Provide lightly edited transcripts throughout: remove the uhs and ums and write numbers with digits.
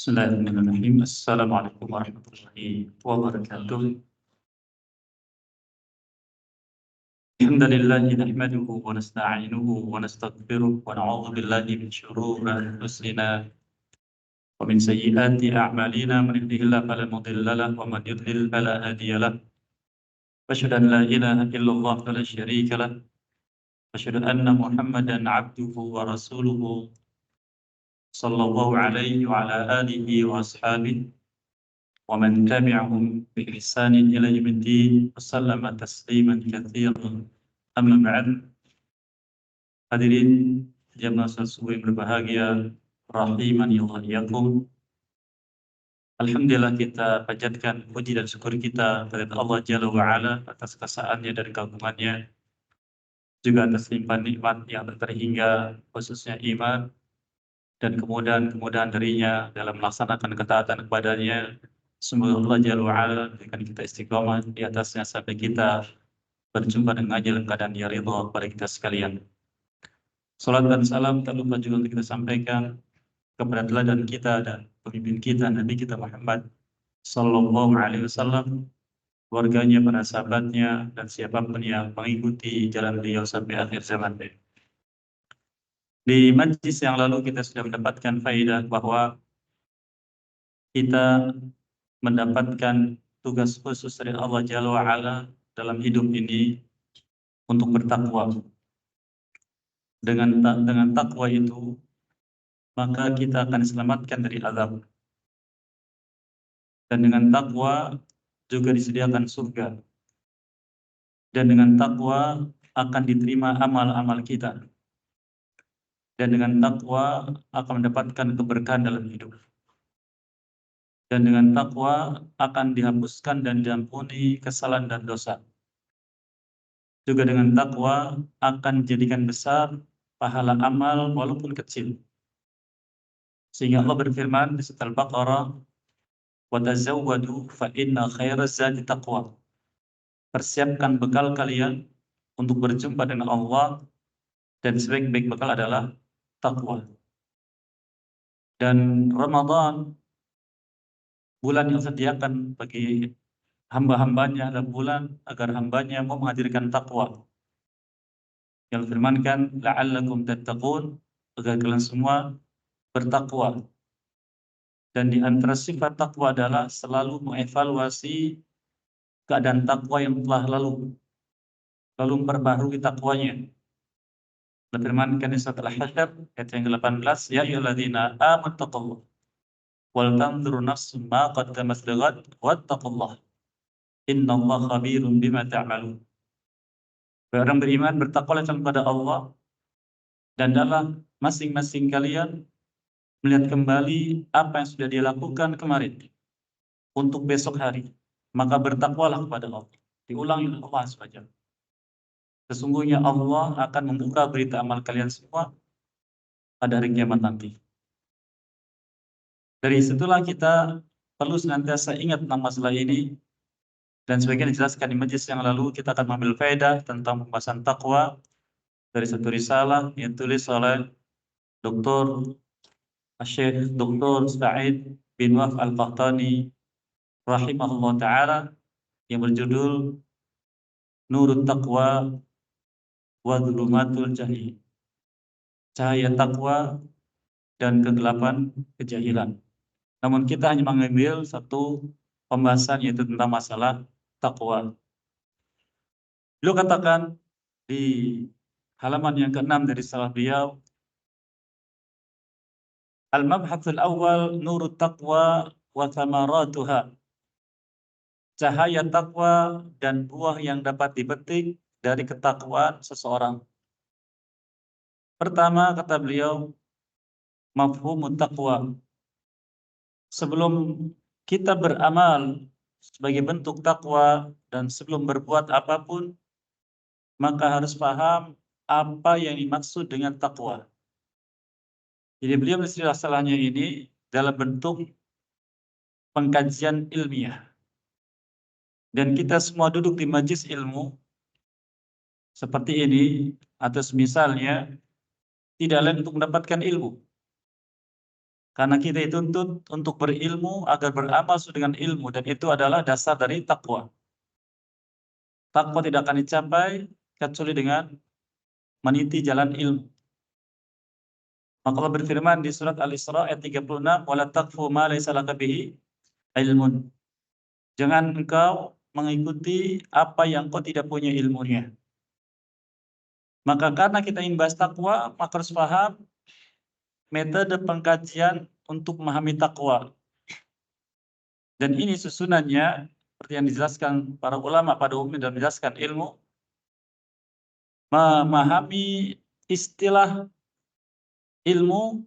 Bismillahirrahmanirrahim. Assalamualaikum warahmatullahi wabarakatuh. Alhamdulillahi nahmaduhu wa nasta'inuhu wa nastaghfiruh wa na'udzu billahi min shururi anfusina wa min sayyiati a'malina man yahdihillahu fala mudilla lahu wa man yudlil fala hadiya lahu. Asyhadu an la ilaha illallah wa la syarika lahu. Asyhadu anna Muhammadan 'abduhu wa rasuluhu sallallahu alaihi wa ala alihi wa ashabihi ومن تبعهم بإحسان إلى يوم الدين وسلم تسليما كثيرا أما بعد. Hadirin jamaah salat yang berbahagia, rahimani Allah iyyakum. Alhamdulillah, kita panjatkan puji dan syukur kita kepada Allah Jalla wa Ala atas kesaannya dan keagungannya, juga atas limpahan nikmat yang tak terhingga, khususnya iman dan kemudahan-kemudahan darinya dalam melaksanakan ketaatan kepadanya. Semoga Allah Jalla wa'ala berikan kita istiqomah di atasnya sampai kita berjumpa dengannya dalam keadaan dia ridha kepada kita sekalian. Salat dan salam tak lupa juga untuk kita sampaikan kepada teladan kita dan pemimpin kita, Nabi kita Muhammad sallallahu alaihi wasallam, keluarganya, para sahabatnya, dan siapapun yang mengikuti jalan beliau sampai akhir zaman. Di majlis yang lalu kita sudah mendapatkan faedah bahwa kita mendapatkan tugas khusus dari Allah Jalla wa'ala dalam hidup ini untuk bertakwa. Dengan takwa itu, maka kita akan diselamatkan dari azab. Dan dengan takwa juga disediakan surga. Dan dengan takwa akan diterima amal-amal kita. Dan dengan takwa akan mendapatkan keberkahan dalam hidup. Dan dengan takwa akan dihapuskan dan diampuni kesalahan dan dosa. Juga dengan takwa akan dijadikan besar pahala amal walaupun kecil. Sehingga Allah berfirman di surat Al-Baqarah, "Wa tazawwadu fa inna khairaz zadi taqwa." Persiapkan bekal kalian untuk berjumpa dengan Allah, dan sebaik-baik bekal adalah takwa. Dan Ramadan, bulan yang disediakan bagi hamba-hambanya, adalah bulan agar hambanya mau menghadirkan takwa. Yang firmankan, la'allakum tattaqun, agar kalian semua bertakwa. Dan di antara sifat takwa adalah selalu mengevaluasi keadaan takwa yang telah lalu memperbaharui takwanya. Allah firmankan di surat Al-Hasyr ayat yang ke-18, ya ayyuhalladzina amanu taqullaha wal tanzur nafsum ma qaddamat lighad wattaqullaha innallaha khabirun bima ta'malun. Orang beriman, bertakwalah kepada Allah, dan dalam masing-masing kalian melihat kembali apa yang sudah dia lakukan kemarin untuk besok hari, maka bertakwalah kepada Allah. Diulangi oleh Allah SWT. Sesungguhnya Allah akan membuka berita amal kalian semua pada hari kiamat nanti. Dari situlah kita perlu senantiasa ingat tentang masalah ini, dan sebagian dijelaskan di majelis yang lalu. Kita akan mengambil faedah tentang pembahasan takwa dari satu risalah yang ditulis oleh Dr. Syekh Dr. Sa'id bin Waf Al-Qahtani rahimahullah ta'ala, yang berjudul Nurut Taqwa wa Dhulumatul Jahil, cahaya takwa dan kegelapan kejahilan. Namun kita hanya mengambil satu pembahasan, yaitu tentang masalah takwa. Beliau katakan di halaman yang ke-6 dari risalah beliau, Al-Mabhathul Awal Nurut Taqwa wa Thamaratuha, cahaya takwa dan buah yang dapat dipetik dari ketakwaan seseorang. Pertama, kata beliau, mafhumut taqwa. Sebelum kita beramal sebagai bentuk takwa dan sebelum berbuat apapun, maka harus paham apa yang dimaksud dengan takwa. Jadi beliau menjelaskannya ini dalam bentuk pengkajian ilmiah. Dan kita semua duduk di majelis ilmu seperti ini, atau misalnya tidak lain untuk mendapatkan ilmu. Karena kita dituntut untuk berilmu agar beramal sesuai dengan ilmu, dan itu adalah dasar dari takwa. Takwa tidak akan dicapai kecuali dengan meniti jalan ilmu. Maka Allah berfirman di surat Al-Isra ayat 36, "Wala taqfu ma laysa laka bihi ilmun." Jangan engkau mengikuti apa yang kau tidak punya ilmunya. Maka karena kita ingin bahas takwa, maka harus paham metode pengkajian untuk memahami takwa. Dan ini susunannya seperti yang dijelaskan para ulama pada umumnya dalam menjelaskan ilmu, memahami istilah ilmu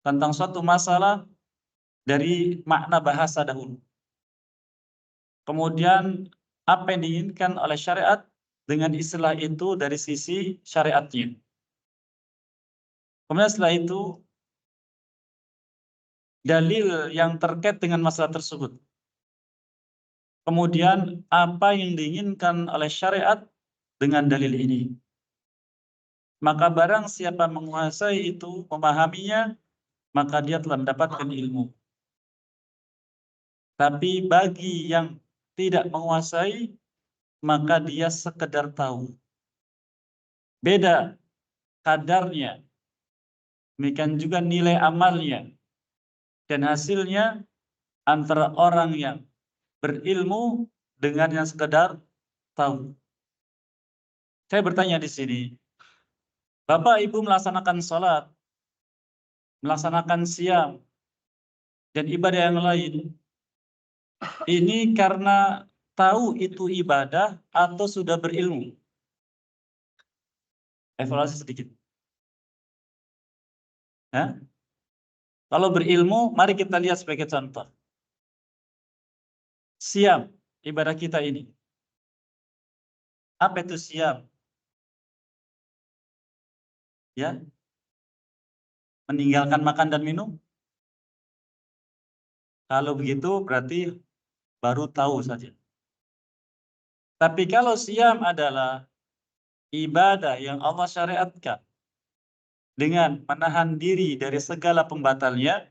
tentang suatu masalah dari makna bahasa dahulu. Kemudian apa yang diinginkan oleh syariat dengan istilah itu dari sisi syariatnya. Kemudian setelah itu dalil yang terkait dengan masalah tersebut. Kemudian apa yang diinginkan oleh syariat dengan dalil ini. Maka barang siapa menguasai itu, memahaminya, maka dia telah mendapatkan ilmu. Tapi bagi yang tidak menguasai, maka dia sekedar tahu. Beda kadarnya, demikian juga nilai amalnya, dan hasilnya antara orang yang berilmu dengan yang sekedar tahu. Saya bertanya di sini, Bapak Ibu melaksanakan sholat, melaksanakan siam, dan ibadah yang lain, ini karena tahu itu ibadah atau sudah berilmu? Evaluasi sedikit. Ya? Kalau berilmu, mari kita lihat sebagai contoh. Siam, ibadah kita ini. Apa itu siam? Ya, meninggalkan makan dan minum. Kalau begitu berarti baru tahu saja. Tapi kalau siam adalah ibadah yang Allah syariatkan dengan menahan diri dari segala pembatalnya,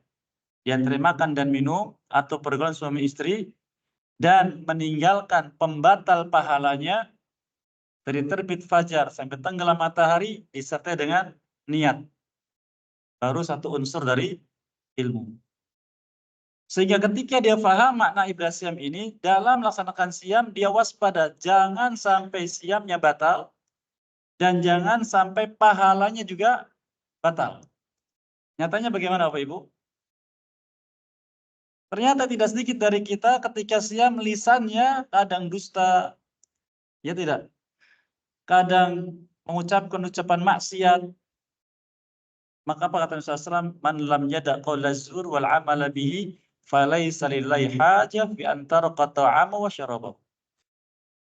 yang makan dan minum atau pergaulan suami istri, dan meninggalkan pembatal pahalanya dari terbit fajar sampai tenggelam matahari disertai dengan niat. Baru satu unsur dari ilmu. Sehingga ketika dia paham makna ibadah siam ini, dalam melaksanakan siam dia waspada, jangan sampai siamnya batal dan jangan sampai pahalanya juga batal. Nyatanya bagaimana Bapak Ibu? Ternyata tidak sedikit dari kita ketika siam lisannya kadang dusta, ya tidak? Kadang mengucapkan ucapan maksiat. Maka apa kata Rasulullah SAW? Man lam yada' qawla zur wal amala bihi falaysa lillahi hajah fi antara qata'ama wa syarabahu.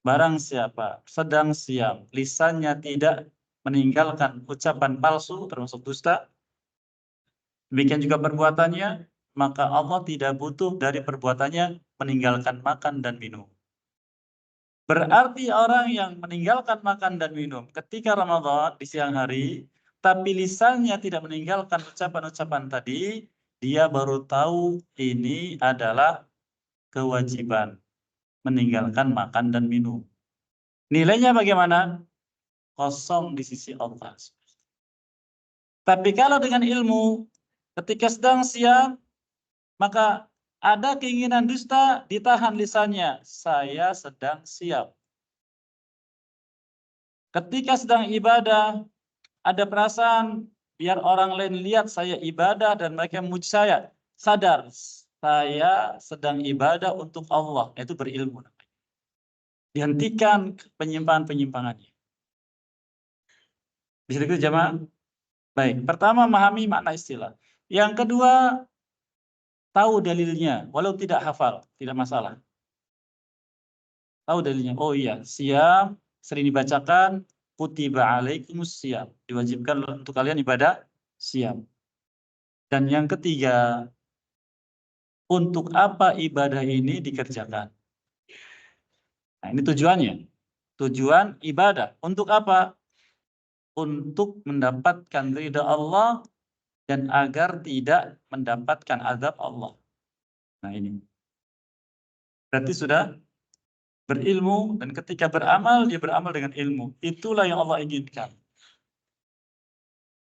Barang siapa sedang siam, lisannya tidak meninggalkan ucapan palsu termasuk dusta, demikian juga perbuatannya, maka Allah tidak butuh dari perbuatannya meninggalkan makan dan minum. Berarti orang yang meninggalkan makan dan minum ketika Ramadan di siang hari, tapi lisannya tidak meninggalkan ucapan-ucapan tadi, dia baru tahu ini adalah kewajiban meninggalkan makan dan minum. Nilainya bagaimana? Kosong di sisi Allah. Tapi kalau dengan ilmu, ketika sedang siang, maka ada keinginan dusta, ditahan lisannya. Saya sedang siap. Ketika sedang ibadah, ada perasaan biar orang lain lihat saya ibadah dan mereka memuji saya. Sadar, saya sedang ibadah untuk Allah. Itu berilmu. Dihentikan penyimpangan-penyimpangannya. Bisa itu jemaah? Baik, pertama memahami makna istilah. Yang kedua, tahu dalilnya, walau tidak hafal, tidak masalah. Tahu dalilnya. Oh iya, siam sering dibacakan, kutiba alaikumus siam. Diwajibkan untuk kalian ibadah siam. Dan yang ketiga, untuk apa ibadah ini dikerjakan? Nah, ini tujuannya. Tujuan ibadah. Untuk apa? Untuk mendapatkan ridha Allah dan agar tidak mendapatkan azab Allah. Nah ini. Berarti sudah berilmu, dan ketika beramal, dia beramal dengan ilmu. Itulah yang Allah inginkan.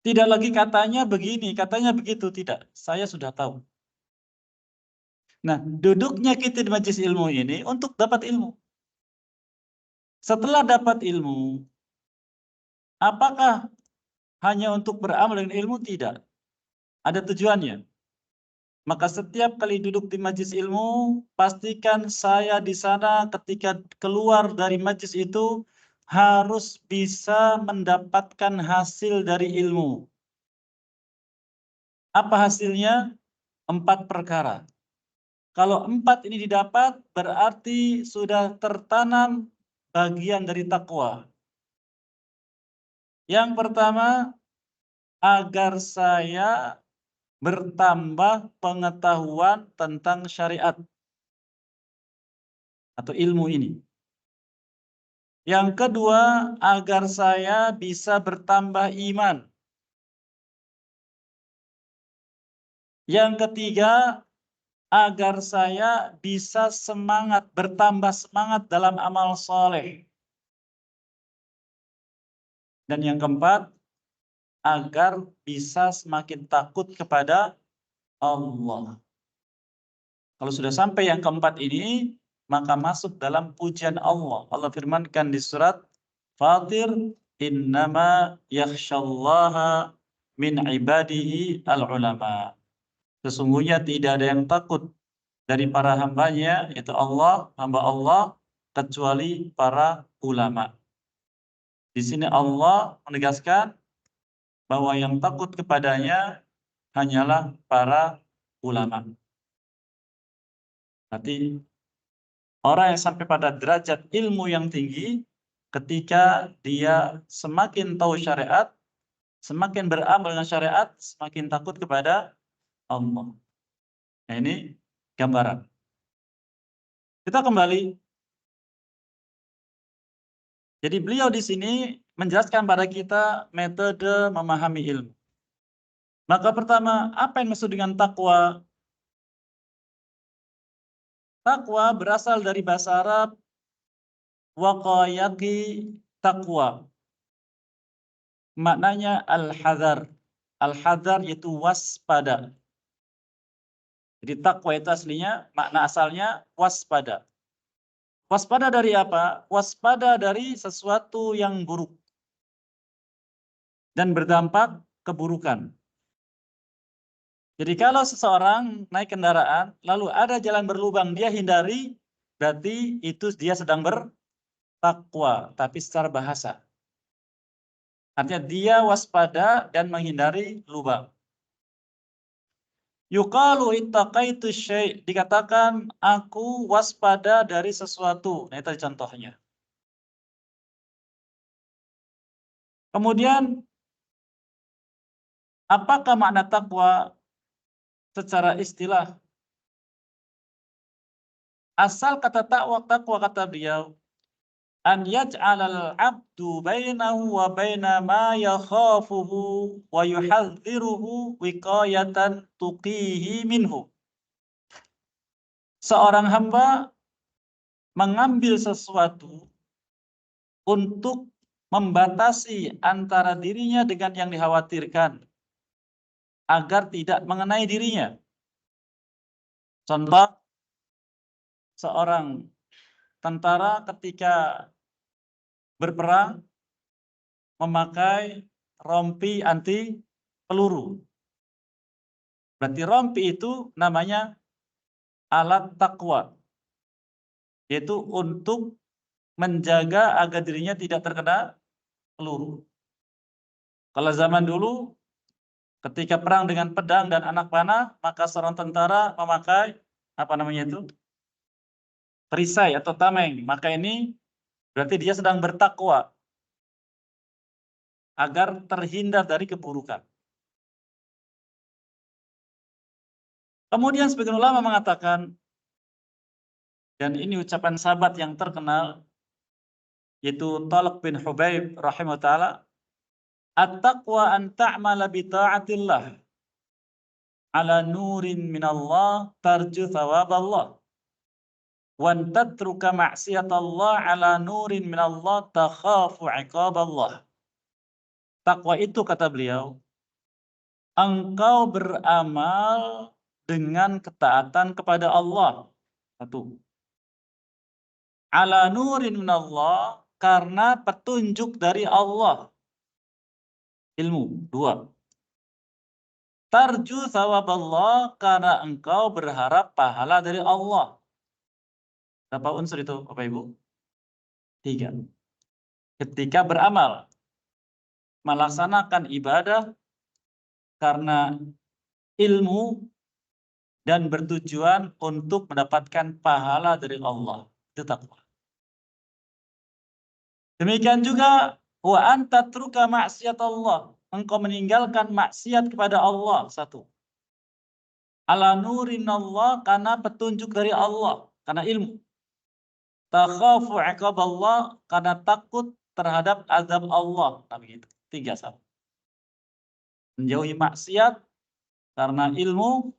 Tidak lagi katanya begini, katanya begitu. Tidak, saya sudah tahu. Nah, duduknya kita di majelis ilmu ini untuk dapat ilmu. Setelah dapat ilmu, apakah hanya untuk beramal dengan ilmu? Tidak. Ada tujuannya. Maka setiap kali duduk di majelis ilmu, pastikan saya di sana ketika keluar dari majelis itu harus bisa mendapatkan hasil dari ilmu. Apa hasilnya? 4 perkara. Kalau 4 ini didapat, berarti sudah tertanam bagian dari takwa. Yang pertama, agar saya bertambah pengetahuan tentang syariat atau ilmu ini. Yang kedua, agar saya bisa bertambah iman. Yang ketiga, agar saya bisa bertambah semangat dalam amal soleh. Dan yang keempat, agar bisa semakin takut kepada Allah. Kalau sudah sampai yang keempat ini, maka masuk dalam pujian Allah. Allah firmankan di surat Fatir, innama yakhshallaha min ibadihi al-ulama. Sesungguhnya tidak ada yang takut dari para hambanya, yaitu Allah, hamba Allah, kecuali para ulama. Di sini Allah menegaskan bahwa yang takut kepadanya hanyalah para ulama. Berarti orang yang sampai pada derajat ilmu yang tinggi, ketika dia semakin tahu syariat, semakin beramal dengan syariat, semakin takut kepada Allah. Nah, ini gambaran. Kita kembali. Jadi beliau di sini menjelaskan pada kita metode memahami ilmu. Maka pertama, apa yang maksud dengan takwa? Takwa berasal dari bahasa Arab waqayaki takwa. Maknanya al-hadar. Al-hadar yaitu waspada. Jadi takwa itu aslinya, makna asalnya waspada. Waspada dari apa? Waspada dari sesuatu yang buruk dan berdampak keburukan. Jadi kalau seseorang naik kendaraan, lalu ada jalan berlubang, dia hindari, berarti itu dia sedang bertakwa, tapi secara bahasa. Artinya dia waspada dan menghindari lubang. Yuqalu ittaqaitu syai', dikatakan aku waspada dari sesuatu. Nah, itu contohnya. Kemudian apakah makna takwa secara istilah? Asal kata takwa kata beliau, an yaj'alal 'abdu bainahu wa baina ma yakhafuhu wa yuhadziruhu wiqayatan tuqihi minhu. Seorang hamba mengambil sesuatu untuk membatasi antara dirinya dengan yang dikhawatirkan agar tidak mengenai dirinya. Contoh, seorang tentara ketika berperang memakai rompi anti peluru. Berarti rompi itu namanya alat takwa, yaitu untuk menjaga agar dirinya tidak terkena peluru. Kalau zaman dulu, ketika perang dengan pedang dan anak panah, maka seorang tentara memakai apa namanya itu? Perisai atau tameng. Maka ini berarti dia sedang bertakwa agar terhindar dari keburukan. Kemudian sebagian ulama mengatakan, dan ini ucapan sahabat yang terkenal, yaitu Talq bin Hubaib rahimahullah ta'ala, at-taqwa an ta'mala bi ta'atillah ala nurin minallah tarju thawaballah. Wan tatruka ma'siyatallah ala nurin minallah takhafu iqaballah. Takwa itu, kata beliau, engkau beramal dengan ketaatan kepada Allah. Satu. Ala nurin minallah, karena petunjuk dari Allah. Ilmu. Dua. Tarju thawaballah, karena engkau berharap pahala dari Allah. Berapa unsur itu, Bapak Ibu? 3. Ketika beramal, melaksanakan ibadah karena ilmu dan bertujuan untuk mendapatkan pahala dari Allah. Itu takwa. Demikian juga wa anta truka maksiat Allah. Engkau meninggalkan maksiat kepada Allah. Satu. Ala nurin Allah, karena petunjuk dari Allah, karena ilmu. Takhafu iqaballah, karena takut terhadap azab Allah. Nah, begitu. 3 sama. Menjauhi maksiat karena ilmu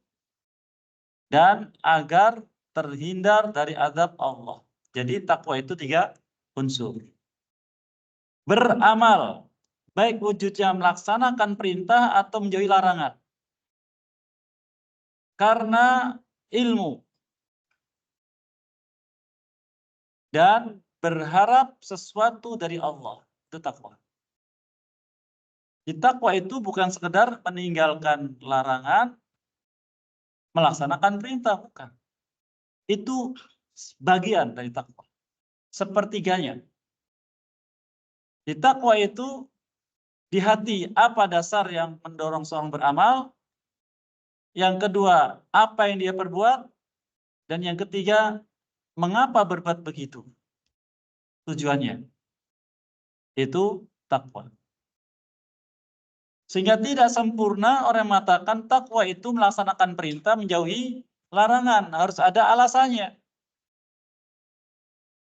dan agar terhindar dari azab Allah. Jadi takwa itu 3 unsur. Beramal, baik wujudnya melaksanakan perintah atau menjauhi larangan. Karena ilmu dan berharap sesuatu dari Allah. Itu takwa. Di takwa itu bukan sekedar meninggalkan larangan, melaksanakan perintah, bukan. Itu bagian dari takwa. Sepertiganya. Di takwa itu, di hati apa dasar yang mendorong seorang beramal, yang kedua apa yang dia perbuat, dan yang ketiga mengapa berbuat begitu. Tujuannya. Itu takwa. Sehingga tidak sempurna orang yang mengatakan takwa itu melaksanakan perintah, menjauhi larangan. Harus ada alasannya.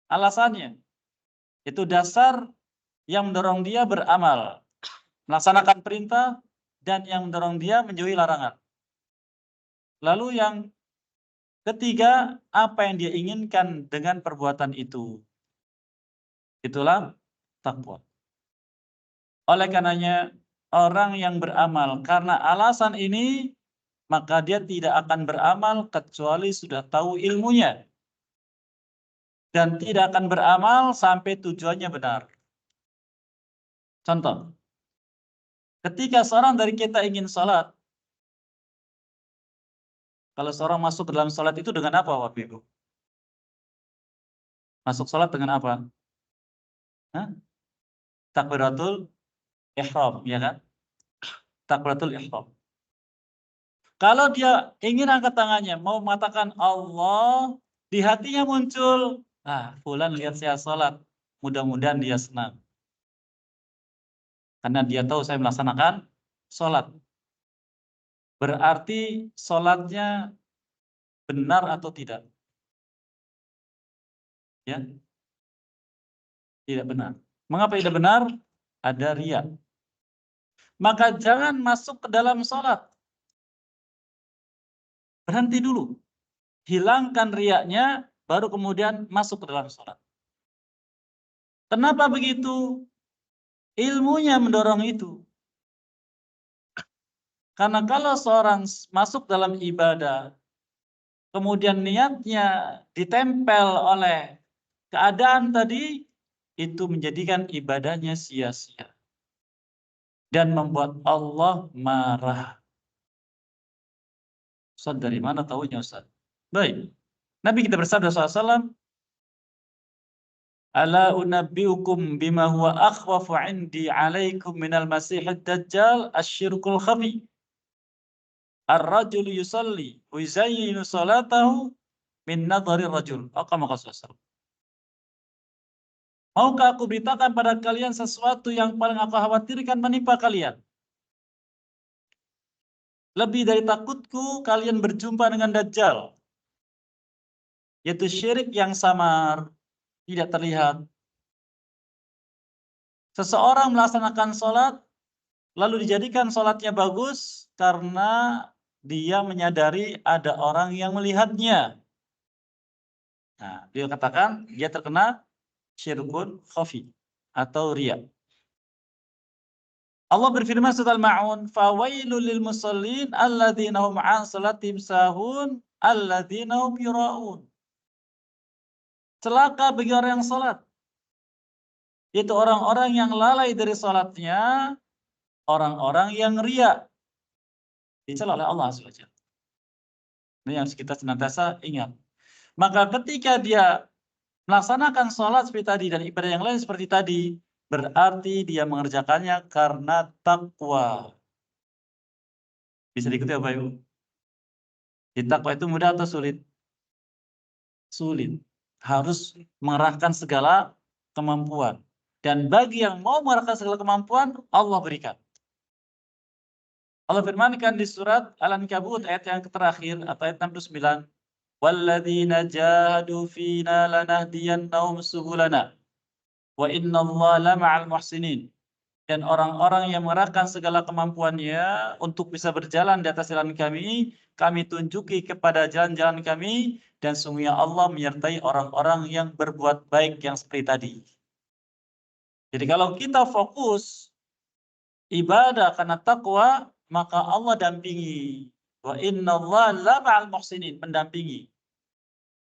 Alasannya. Itu dasar yang mendorong dia beramal. Melaksanakan perintah dan yang mendorong dia menjauhi larangan. Lalu yang ketiga, apa yang dia inginkan dengan perbuatan itu. Itulah takwa. Oleh karenanya, orang yang beramal karena alasan ini, maka dia tidak akan beramal kecuali sudah tahu ilmunya. Dan tidak akan beramal sampai tujuannya benar. Contoh, ketika seorang dari kita ingin sholat, kalau seorang masuk ke dalam sholat itu dengan apa, Bapak Ibu? Masuk sholat dengan apa? Hah? Takbiratul ihram, ya kan? Takbiratul ihram. Kalau dia ingin angkat tangannya, mau mengatakan Allah, di hatinya muncul, fulan lihat saya sholat, mudah-mudahan dia senang. Karena dia tahu saya melaksanakan sholat. Berarti sholatnya benar atau tidak? Ya, tidak benar. Mengapa tidak benar? Ada riya. Maka jangan masuk ke dalam sholat. Berhenti dulu. Hilangkan riyanya, baru kemudian masuk ke dalam sholat. Kenapa begitu? Ilmunya mendorong itu. Karena kalau seorang masuk dalam ibadah, kemudian niatnya ditempel oleh keadaan tadi, itu menjadikan ibadahnya sia-sia. Dan membuat Allah marah. Ustaz, dari mana tahunya Ustaz? Baik. Nabi kita bersabda SAW, Ala unabbiukum bima huwa akhwafu indi alaikum minal masihid dajjal asyirkul khafi. Ar-rajul yusalli wa yuzayyinu salatahu min nadhari rajul. Maka SAW. Maukah aku beritakan pada kalian sesuatu yang paling aku khawatirkan menimpa kalian? Lebih dari takutku kalian berjumpa dengan Dajjal. Yaitu syirik yang samar, tidak terlihat. Seseorang melaksanakan sholat, lalu dijadikan sholatnya bagus karena dia menyadari ada orang yang melihatnya. Nah, dia katakan dia terkena syirkun khafi atau riya. Allah berfirman surat Al-Ma'un, "Fawailul lil musallin alladzina hum 'an salatihim sahun alladzina hum yura'un." Celaka bagi orang yang salat. Itu orang-orang yang lalai dari salatnya, orang-orang yang riya. Dicela oleh Allah SWT. Ini yang kita senantiasa ingat. Maka ketika dia melaksanakan sholat seperti tadi dan ibadah yang lain seperti tadi, berarti dia mengerjakannya karena takwa. Bisa diikuti Bapak Ibu? Di takwa itu mudah atau sulit? Sulit. Harus mengerahkan segala kemampuan. Dan bagi yang mau mengerahkan segala kemampuan, Allah berikan. Allah firmankan di surat Al-Ankabut ayat yang terakhir atau ayat 69, "Walladzina jahadu fina lanahdiyannahum subulana wa innallaha lama'al muhsinin." Dan orang-orang yang mengerahkan segala kemampuannya untuk bisa berjalan di atas jalan kami tunjuki kepada jalan-jalan kami, dan sungguhnya Allah menyertai orang-orang yang berbuat baik yang seperti tadi. Jadi kalau kita fokus ibadah karena takwa, maka Allah dampingi. Wa innallaha lama'al muhsinin, mendampingi.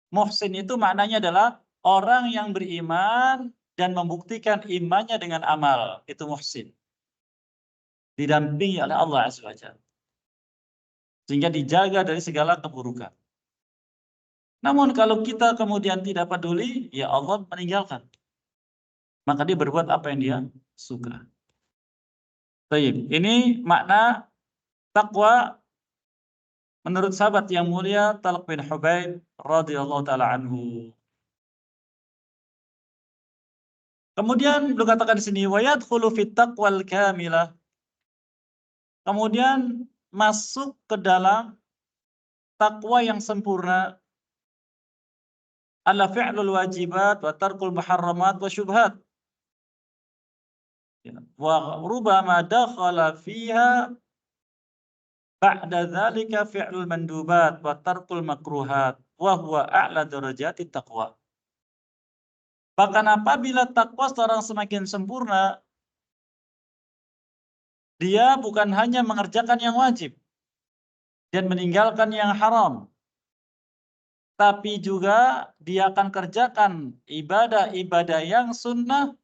Muhsin itu maknanya adalah orang yang beriman dan membuktikan imannya dengan amal. Itu muhsin. Didampingi oleh Allah SWT. Sehingga dijaga dari segala keburukan. Namun kalau kita kemudian tidak peduli, ya Allah meninggalkan. Maka dia berbuat apa yang dia suka. Baik, ini makna takwa menurut sahabat yang mulia Talq bin Hubaib radhiyallahu taala anhu. Kemudian beliau katakan di sini, wa yadkhulu fit taqwal kamilah. Kemudian masuk ke dalam takwa yang sempurna, ala fi'lul wajibat wa tarkul muharramat wa syubhat. Wa rubama dakhala fiha ba'da dzalika fi'lul mandubat wa tarkul makruhat wa huwa a'la darajati taqwa. Bahkan apabila takwa seorang semakin sempurna, dia bukan hanya mengerjakan yang wajib dan meninggalkan yang haram, tapi juga dia akan kerjakan ibadah-ibadah yang sunnah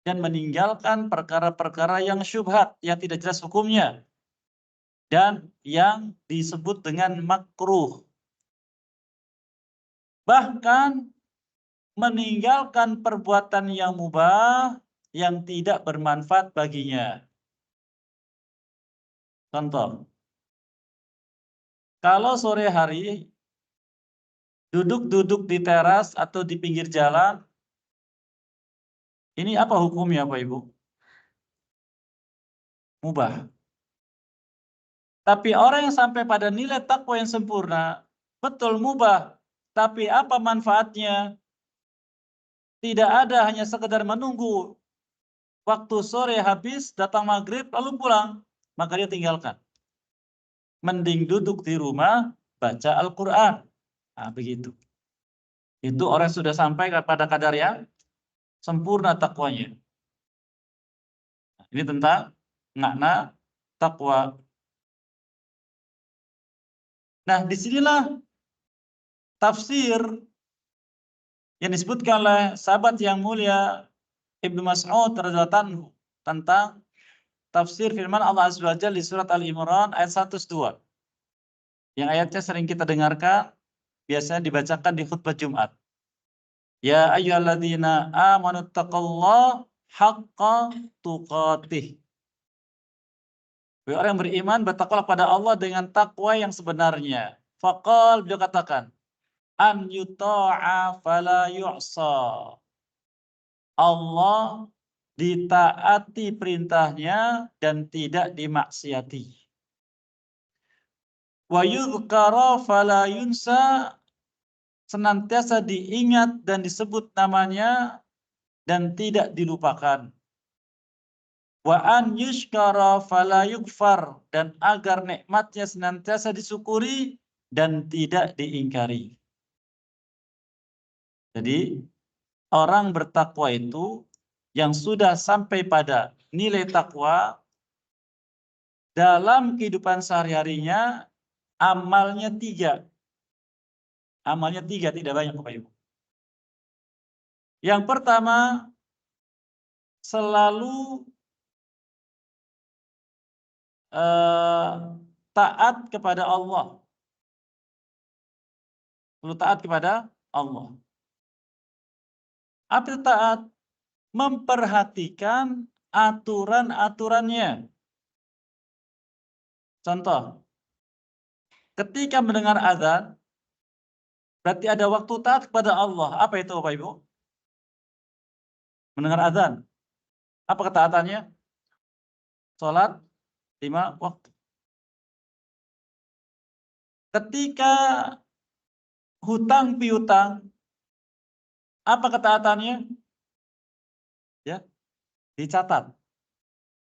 dan meninggalkan perkara-perkara yang syubhat, yang tidak jelas hukumnya, dan yang disebut dengan makruh. Bahkan meninggalkan perbuatan yang mubah yang tidak bermanfaat baginya. Contoh, kalau sore hari duduk-duduk di teras atau di pinggir jalan, ini apa hukumnya Bapak Ibu? Mubah. Tapi orang yang sampai pada nilai takwa yang sempurna, betul mubah, tapi apa manfaatnya? Tidak ada, hanya sekedar menunggu waktu sore habis, datang maghrib, lalu pulang. Maka dia tinggalkan. Mending duduk di rumah, baca Al-Quran. Nah, begitu. Itu orang sudah sampai pada kadar yang sempurna takwanya. Ini tentang makna takwa. Nah, disinilah tafsir yang disebutkan oleh sahabat yang mulia Ibnu Mas'ud radhiyallahu anhu tentang tafsir firman Allah Azza wa Jalla di surat Al-Imran ayat 102. Yang ayatnya sering kita dengarkan, biasanya dibacakan di khutbah Jumat. Ya ayyuhalladzina amanu taqullaha haqqa tuqatih. Orang yang beriman bertakwalah pada Allah dengan takwa yang sebenarnya. Faqal, beliau katakan, an yuta'a fala yu'sa. Allah ditaati perintahnya dan tidak dimaksiati. Wa yudhkara fala yunsa, senantiasa diingat dan disebut namanya dan tidak dilupakan. wa an yushkara fala yukfar, dan agar nikmatnya senantiasa disyukuri dan tidak diingkari. Jadi orang bertakwa itu yang sudah sampai pada nilai takwa dalam kehidupan sehari-harinya, amalnya 3. Amalnya 3, tidak banyak Bapak Ibu. Yang pertama, selalu taat kepada Allah. Selalu taat kepada Allah. Apa itu taat? Memperhatikan aturan-aturannya. Contoh, ketika mendengar azan, berarti ada waktu taat kepada Allah. Apa itu Bapak Ibu? Mendengar azan. Apa ketaatannya? Sholat 5 waktu. Ketika hutang piutang, apa ketaatannya? Ya, dicatat.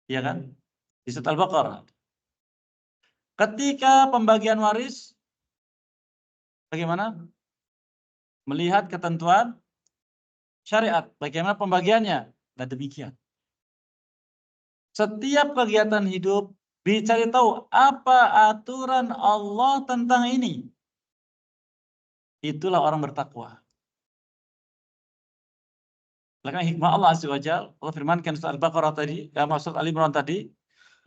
Ya kan? Di surat Al-Baqarah. Ketika pembagian waris, bagaimana? Melihat ketentuan syariat, bagaimana pembagiannya. Nah demikian. Setiap kegiatan hidup dicari tahu apa aturan Allah tentang ini. Itulah orang bertakwa. Karena hikmah Allah Azza wa Jalla, Allah firmankan surat Al-Baqarah tadi, maksud Ali Imran tadi,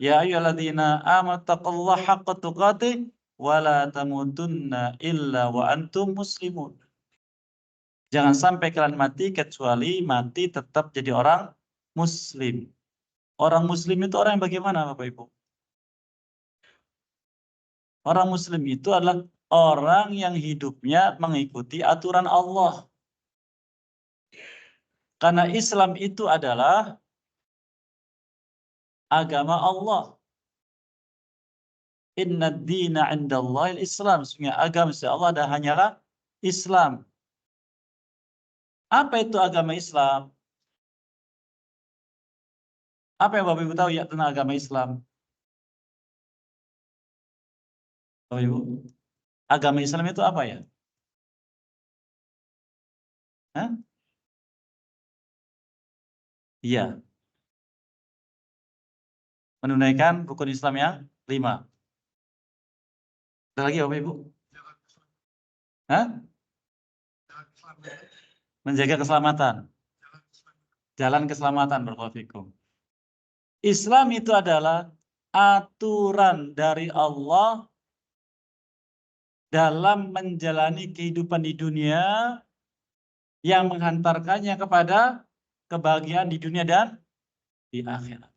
ya ayyuhalladzina amanu taqullaha haqqa tuqatih wa la tamutunna illa wa antum muslimun. Jangan sampai kalian mati kecuali mati tetap jadi orang muslim. Orang muslim itu orang yang bagaimana Bapak Ibu? Orang muslim itu adalah orang yang hidupnya mengikuti aturan Allah. Karena Islam itu adalah agama Allah. Inna ad-dina 'indallahi al-Islam. Sesungguhnya agama Allah adalah hanyalah Islam. Apa itu agama Islam? Apa yang Bapak Ibu tahu ya tentang agama Islam? Bapak Ibu, agama Islam itu apa ya? Hah? Iya, menunaikan rukun Islam yang 5. Ada lagi Bapak Ibu? Hah? Menjaga keselamatan. Jalan keselamatan, barakallahu fikum. Islam itu adalah aturan dari Allah dalam menjalani kehidupan di dunia yang menghantarkannya kepada kebahagiaan di dunia dan di akhirat.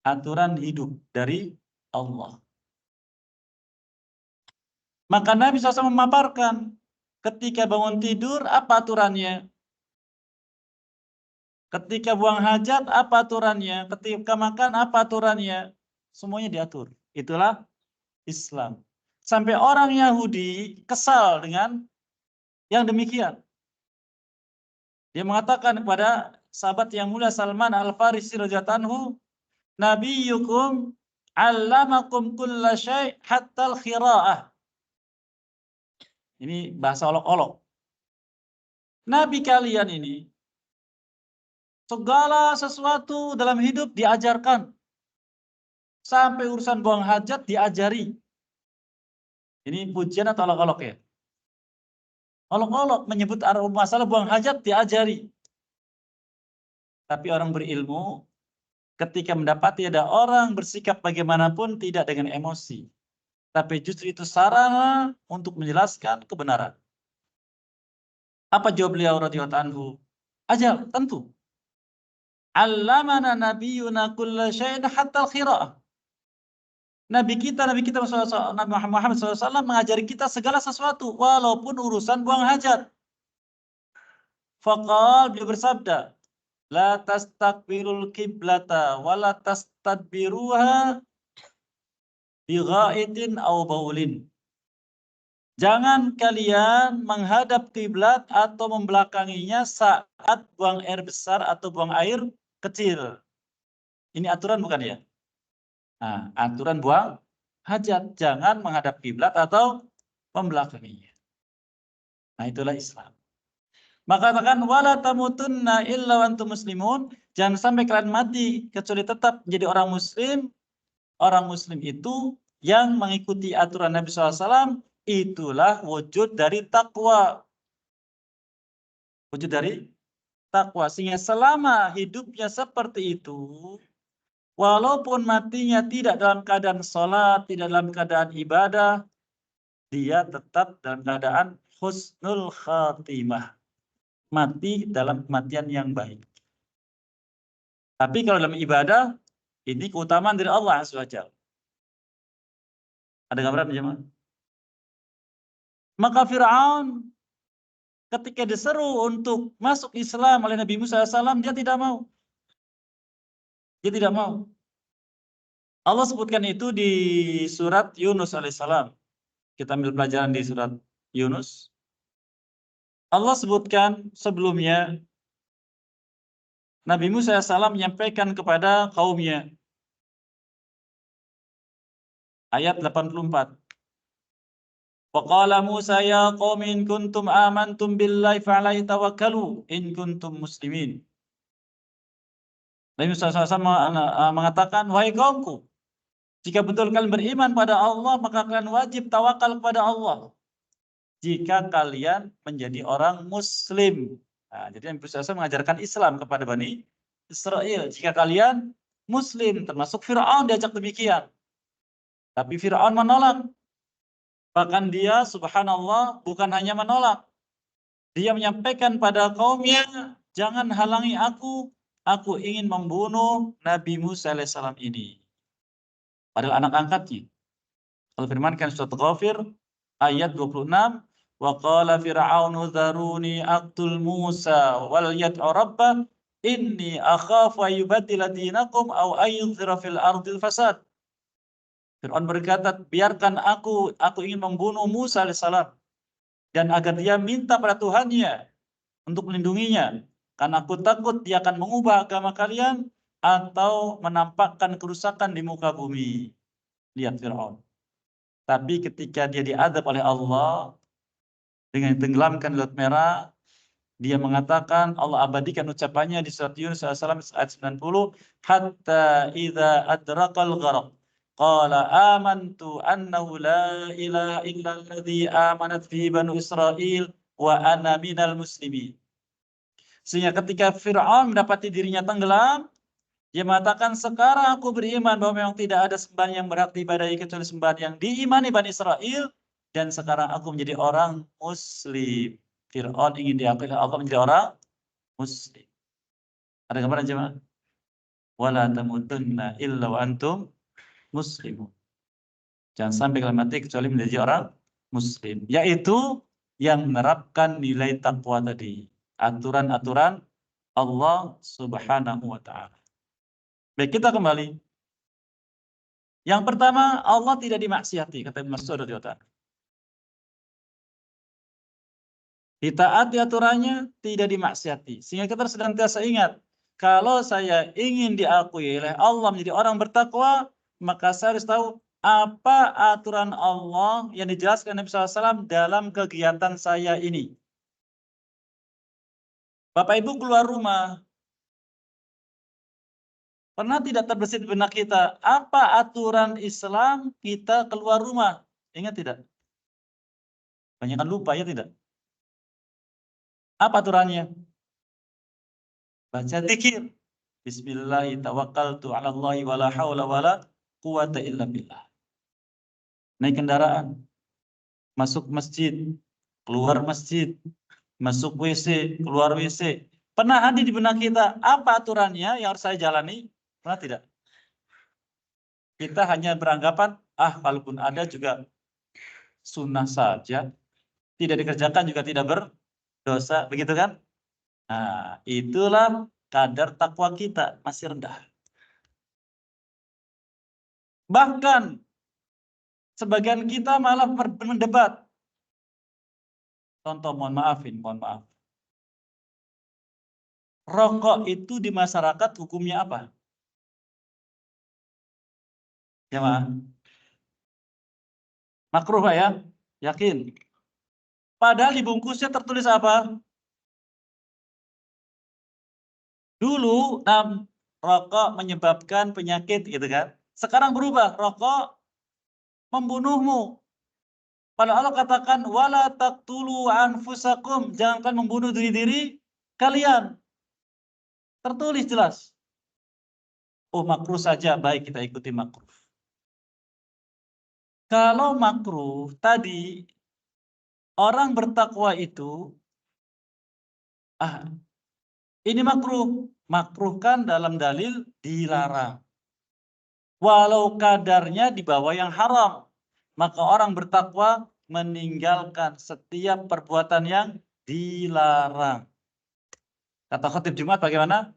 Aturan hidup dari Allah. Maka Nabi SAW memaparkan ketika bangun tidur apa aturannya? Ketika buang hajat apa aturannya? Ketika makan apa aturannya? Semuanya diatur. Itulah Islam. Sampai orang Yahudi kesal dengan yang demikian. Dia mengatakan kepada sahabat yang mulia Salman Al-Farisi radhiyallahu anhu, Nabiyukum 'allamakum kulla syai' hatta al-khira'ah. Ini bahasa olok-olok. Nabi kalian ini segala sesuatu dalam hidup diajarkan. Sampai urusan buang hajat diajari. Ini pujian atau olok-olok ya? Olok-olok menyebut masalah buang hajat diajari. Tapi orang berilmu ketika mendapati ada orang bersikap bagaimanapun tidak dengan emosi. Tapi justru itu sarana untuk menjelaskan kebenaran. Apa jawab beliau radhiyallahu anhu? Ajal, tentu. Allamana nabiyyuna kulla syai'in hatta al-khira'ah. Nabi kita Nabi Muhammad SAW mengajari kita segala sesuatu walaupun urusan buang hajat. Faqal, beliau bersabda, la tastaqbirul qiblata wa la tastadbiruha bighaitin aw baulin. Jangan kalian menghadap kiblat atau membelakanginya saat buang air besar atau buang air kecil. Ini aturan bukan ya? Nah, aturan buang hajat, jangan menghadap kiblat atau membelakanginya. Nah, itulah Islam. Maka katakan wala tamutunna illa wa antum muslimun, jangan sampai kalian mati kecuali tetap menjadi orang muslim. Orang muslim itu yang mengikuti aturan Nabi SAW, itulah wujud dari takwa. Wujud dari takwa. Sehingga selama hidupnya seperti itu, walaupun matinya tidak dalam keadaan sholat, tidak dalam keadaan ibadah, dia tetap dalam keadaan husnul khatimah. Mati dalam kematian yang baik. Tapi kalau dalam ibadah, ini keutamaan dari Allah SWT. Ada gambaran jemaah? Maka Fir'aun ketika diseru untuk masuk Islam oleh Nabi Musa SAW, dia tidak mau. Dia tidak mau. Allah sebutkan itu di surat Yunus alaihissalam. Kita ambil pelajaran di surat Yunus. Allah sebutkan sebelumnya, Nabi Musa SAW menyampaikan kepada kaumnya. Ayat 84. Waqala Musa ya qaumi in kuntum amantum billahi fa'alaihi tawakkalu in kuntum muslimin. Nabi Musa SAW mengatakan, wahai kaumku, jika betul kalian beriman pada Allah, maka kalian wajib tawakal kepada Allah. Jika kalian menjadi orang muslim. Nah, jadi Nabi Musa SAW mengajarkan Islam kepada Bani Israel. Jika kalian muslim, termasuk Fir'aun diajak demikian. Tapi Fir'aun menolak. Bahkan dia subhanallah bukan hanya menolak. Dia menyampaikan pada kaumnya, jangan halangi aku ingin membunuh Nabi Musa alaihissalam ini. Padahal anak angkatnya. Allah firmankan surat Ghafir ayat 26, wa qala fir'aunu dzaruni aqtul Musa wal yad'u rabbah inni akhafu ayyubaddila dinakum aw ayyudhira fil ardil fasad. Fir'aun berkata, biarkan aku ingin membunuh Musa alaihissalam dan agar dia minta pada Tuhannya untuk melindunginya, karena aku takut dia akan mengubah agama kalian atau menampakkan kerusakan di muka bumi. Lihat Fir'aun. Tapi ketika dia diadab oleh Allah dengan tenggelamkan di Laut Merah, dia mengatakan, Allah abadikan ucapannya di surat Yunus ayat 90, hatta idza adrakal gharq qala amantu annahu la ilaha illa alladhi amanat bihi banu Israil wa ana minal muslimin. Sehingga ketika Fir'aun mendapati dirinya tenggelam, dia mengatakan, sekarang aku beriman bahwa memang tidak ada sembahan yang berhak diibadahi kecuali sembahan yang diimani Bani Israel, dan sekarang aku menjadi orang muslim. Fir'aun ingin diakui oleh Allah menjadi orang muslim. Ada gambaran jemaah? Wala tamutunna illa wa antum muslimun. Jangan sampai kalian mati kecuali menjadi orang muslim. Yaitu yang menerapkan nilai takwa tadi. Aturan-aturan Allah Subhanahu wa ta'ala. Baik, kita kembali. Yang pertama, Allah tidak dimaksiati, kata Ibnu Mas'ud radhiyallahu anhu. Ditaati aturannya, tidak dimaksiati. Sehingga kita senantiasa ingat, kalau saya ingin diakui oleh Allah menjadi orang bertakwa, maka saya harus tahu apa aturan Allah yang dijelaskan Nabi SAW dalam kegiatan saya ini. Bapak Ibu keluar rumah, pernah tidak terbesit di benak kita, apa aturan Islam kita keluar rumah? Ingat tidak? Banyak kan lupa ya tidak? Apa aturannya? Baca zikir. Bismillahirrahmanirrahim. Wala haula wala quwata illa billah. Naik kendaraan, masuk masjid, keluar masjid, masuk WC, keluar WC. Pernah hadir di benak kita, apa aturannya yang harus saya jalani? Pernah tidak? Kita hanya beranggapan, kalaupun ada juga sunnah saja, tidak dikerjakan juga tidak berdosa, begitu kan? Nah, itulah kadar takwa kita masih rendah. Bahkan sebagian kita malah mendebat. Contoh, mohon maaf. Rokok itu di masyarakat hukumnya apa? Jamaah. Makruh Pak ya? Yakin? Padahal di bungkusnya tertulis apa? Dulu rokok menyebabkan penyakit gitu kan. Sekarang berubah, rokok membunuhmu. Padahal Allah katakan wala taqtulu anfusakum, jangan membunuh diri-diri kalian. Tertulis jelas. Oh, makruh saja, baik kita ikuti makruh. Kalau makruh tadi orang bertakwa itu ini makruh kan dalam dalil dilarang. Walau kadarnya di bawah yang haram, maka orang bertakwa meninggalkan setiap perbuatan yang dilarang. Kata khatib Jumat bagaimana?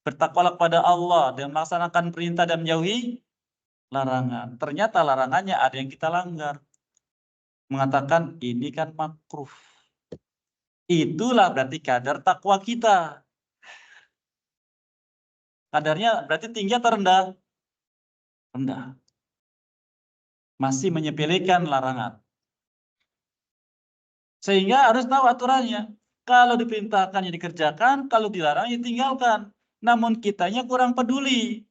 Bertakwalah kepada Allah dan melaksanakan perintah dan menjauhi larangan. Ternyata larangannya ada yang kita langgar. Mengatakan ini kan makruh. Itulah berarti kadar takwa kita. Kadarnya berarti tinggi atau rendah? Rendah. Masih menyepelekan larangan. Sehingga harus tahu aturannya. Kalau diperintahkan ya dikerjakan, kalau dilarang ya tinggalkan. Namun kitanya kurang peduli.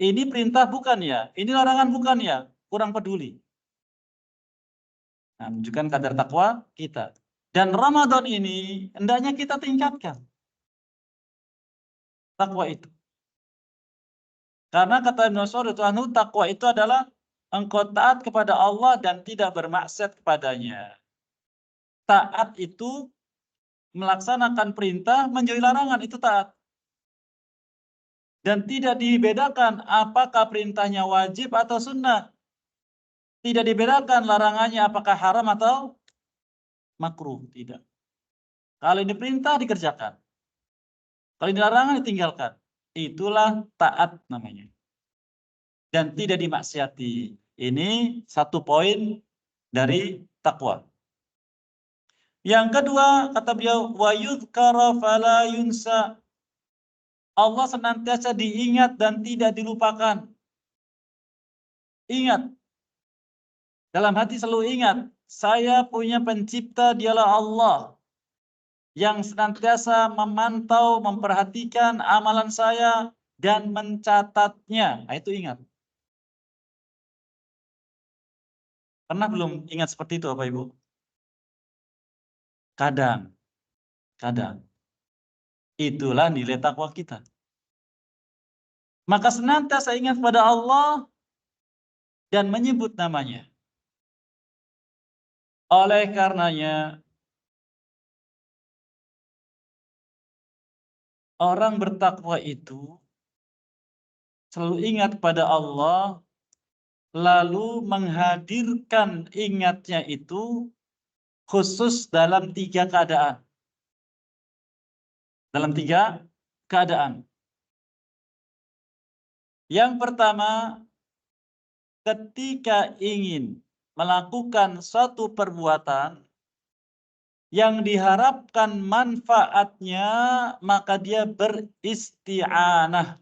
Ini perintah bukan ya, ini larangan bukan ya, kurang peduli. Nah, menunjukkan kadar takwa kita. Dan Ramadan ini hendaknya kita tingkatkan takwa itu. Karena kata Ibnu Mas'ud takwa itu adalah engkau taat kepada Allah dan tidak bermaksiat kepadanya. Taat itu melaksanakan perintah, menjauhi larangan, itu taat. Dan tidak dibedakan apakah perintahnya wajib atau sunnah. Tidak dibedakan larangannya apakah haram atau makruh. Tidak. Kalau ini perintah dikerjakan. Kalau ini larangan ditinggalkan. Itulah taat namanya. Dan tidak dimaksiati. Ini satu poin dari takwa. Yang kedua, kata beliau, wa yudhkara fala yunsa. Allah senantiasa diingat dan tidak dilupakan. Ingat. Dalam hati selalu ingat, saya punya pencipta, dialah Allah yang senantiasa memantau, memperhatikan amalan saya dan mencatatnya. Nah, itu ingat. Pernah belum ingat seperti itu Bapak Ibu? Kadang. Itulah nilai takwa kita. Maka senantiasa ingat pada Allah dan menyebut namanya. Oleh karenanya, orang bertakwa itu selalu ingat pada Allah, lalu menghadirkan ingatnya itu khusus dalam 3 keadaan. Dalam 3 keadaan. Yang pertama, ketika ingin melakukan suatu perbuatan yang diharapkan manfaatnya, maka dia beristi'anah.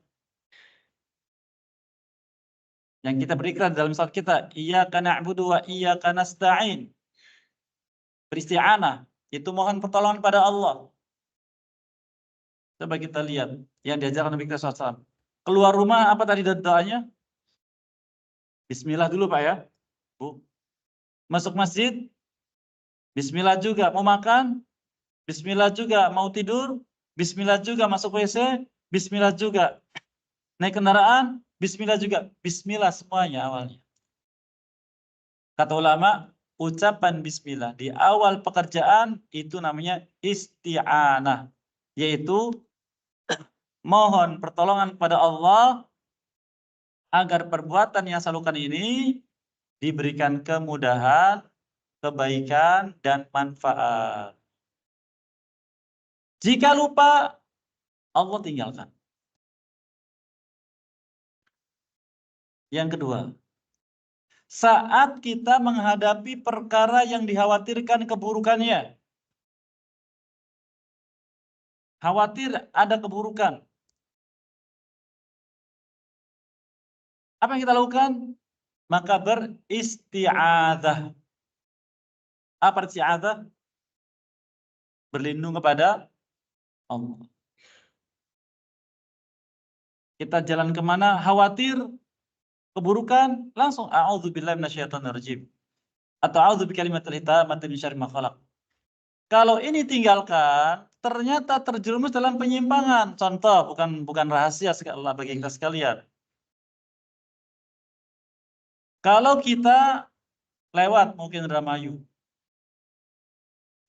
Yang kita berikrar dalam salat kita, iyyaka na'budu wa iyyaka nasta'in. Beristi'anah, itu mohon pertolongan pada Allah. Coba kita lihat yang diajarkan Nabi kita SAW. Keluar rumah apa tadi doanya? Bismillah dulu Pak ya. Bu. Masuk masjid, Bismillah juga. Mau makan, Bismillah juga. Mau tidur, Bismillah juga. Masuk WC, Bismillah juga. Naik kendaraan, Bismillah juga. Bismillah semuanya awalnya. Kata ulama, ucapan Bismillah di awal pekerjaan itu namanya isti'anah. Yaitu mohon pertolongan kepada Allah agar perbuatan yang saya lakukan ini diberikan kemudahan, kebaikan, dan manfaat. Jika lupa, Allah tinggalkan. Yang kedua, saat kita menghadapi perkara yang dikhawatirkan keburukannya. Khawatir ada keburukan. Apa yang kita lakukan? maka beristi'adzah. Apa isti'adzah? Berlindung kepada Allah. Kita jalan kemana, khawatir keburukan, langsung a'udzubillahi minasyaitonirrajim. Atau a'udzubikalimatil hitamati min syarri ma khalaq. Kalau ini tinggalkan, ternyata terjerumus dalam penyimpangan. Contoh, bukan rahasia bagi kita sekalian. Kalau kita lewat mungkin Indramayu,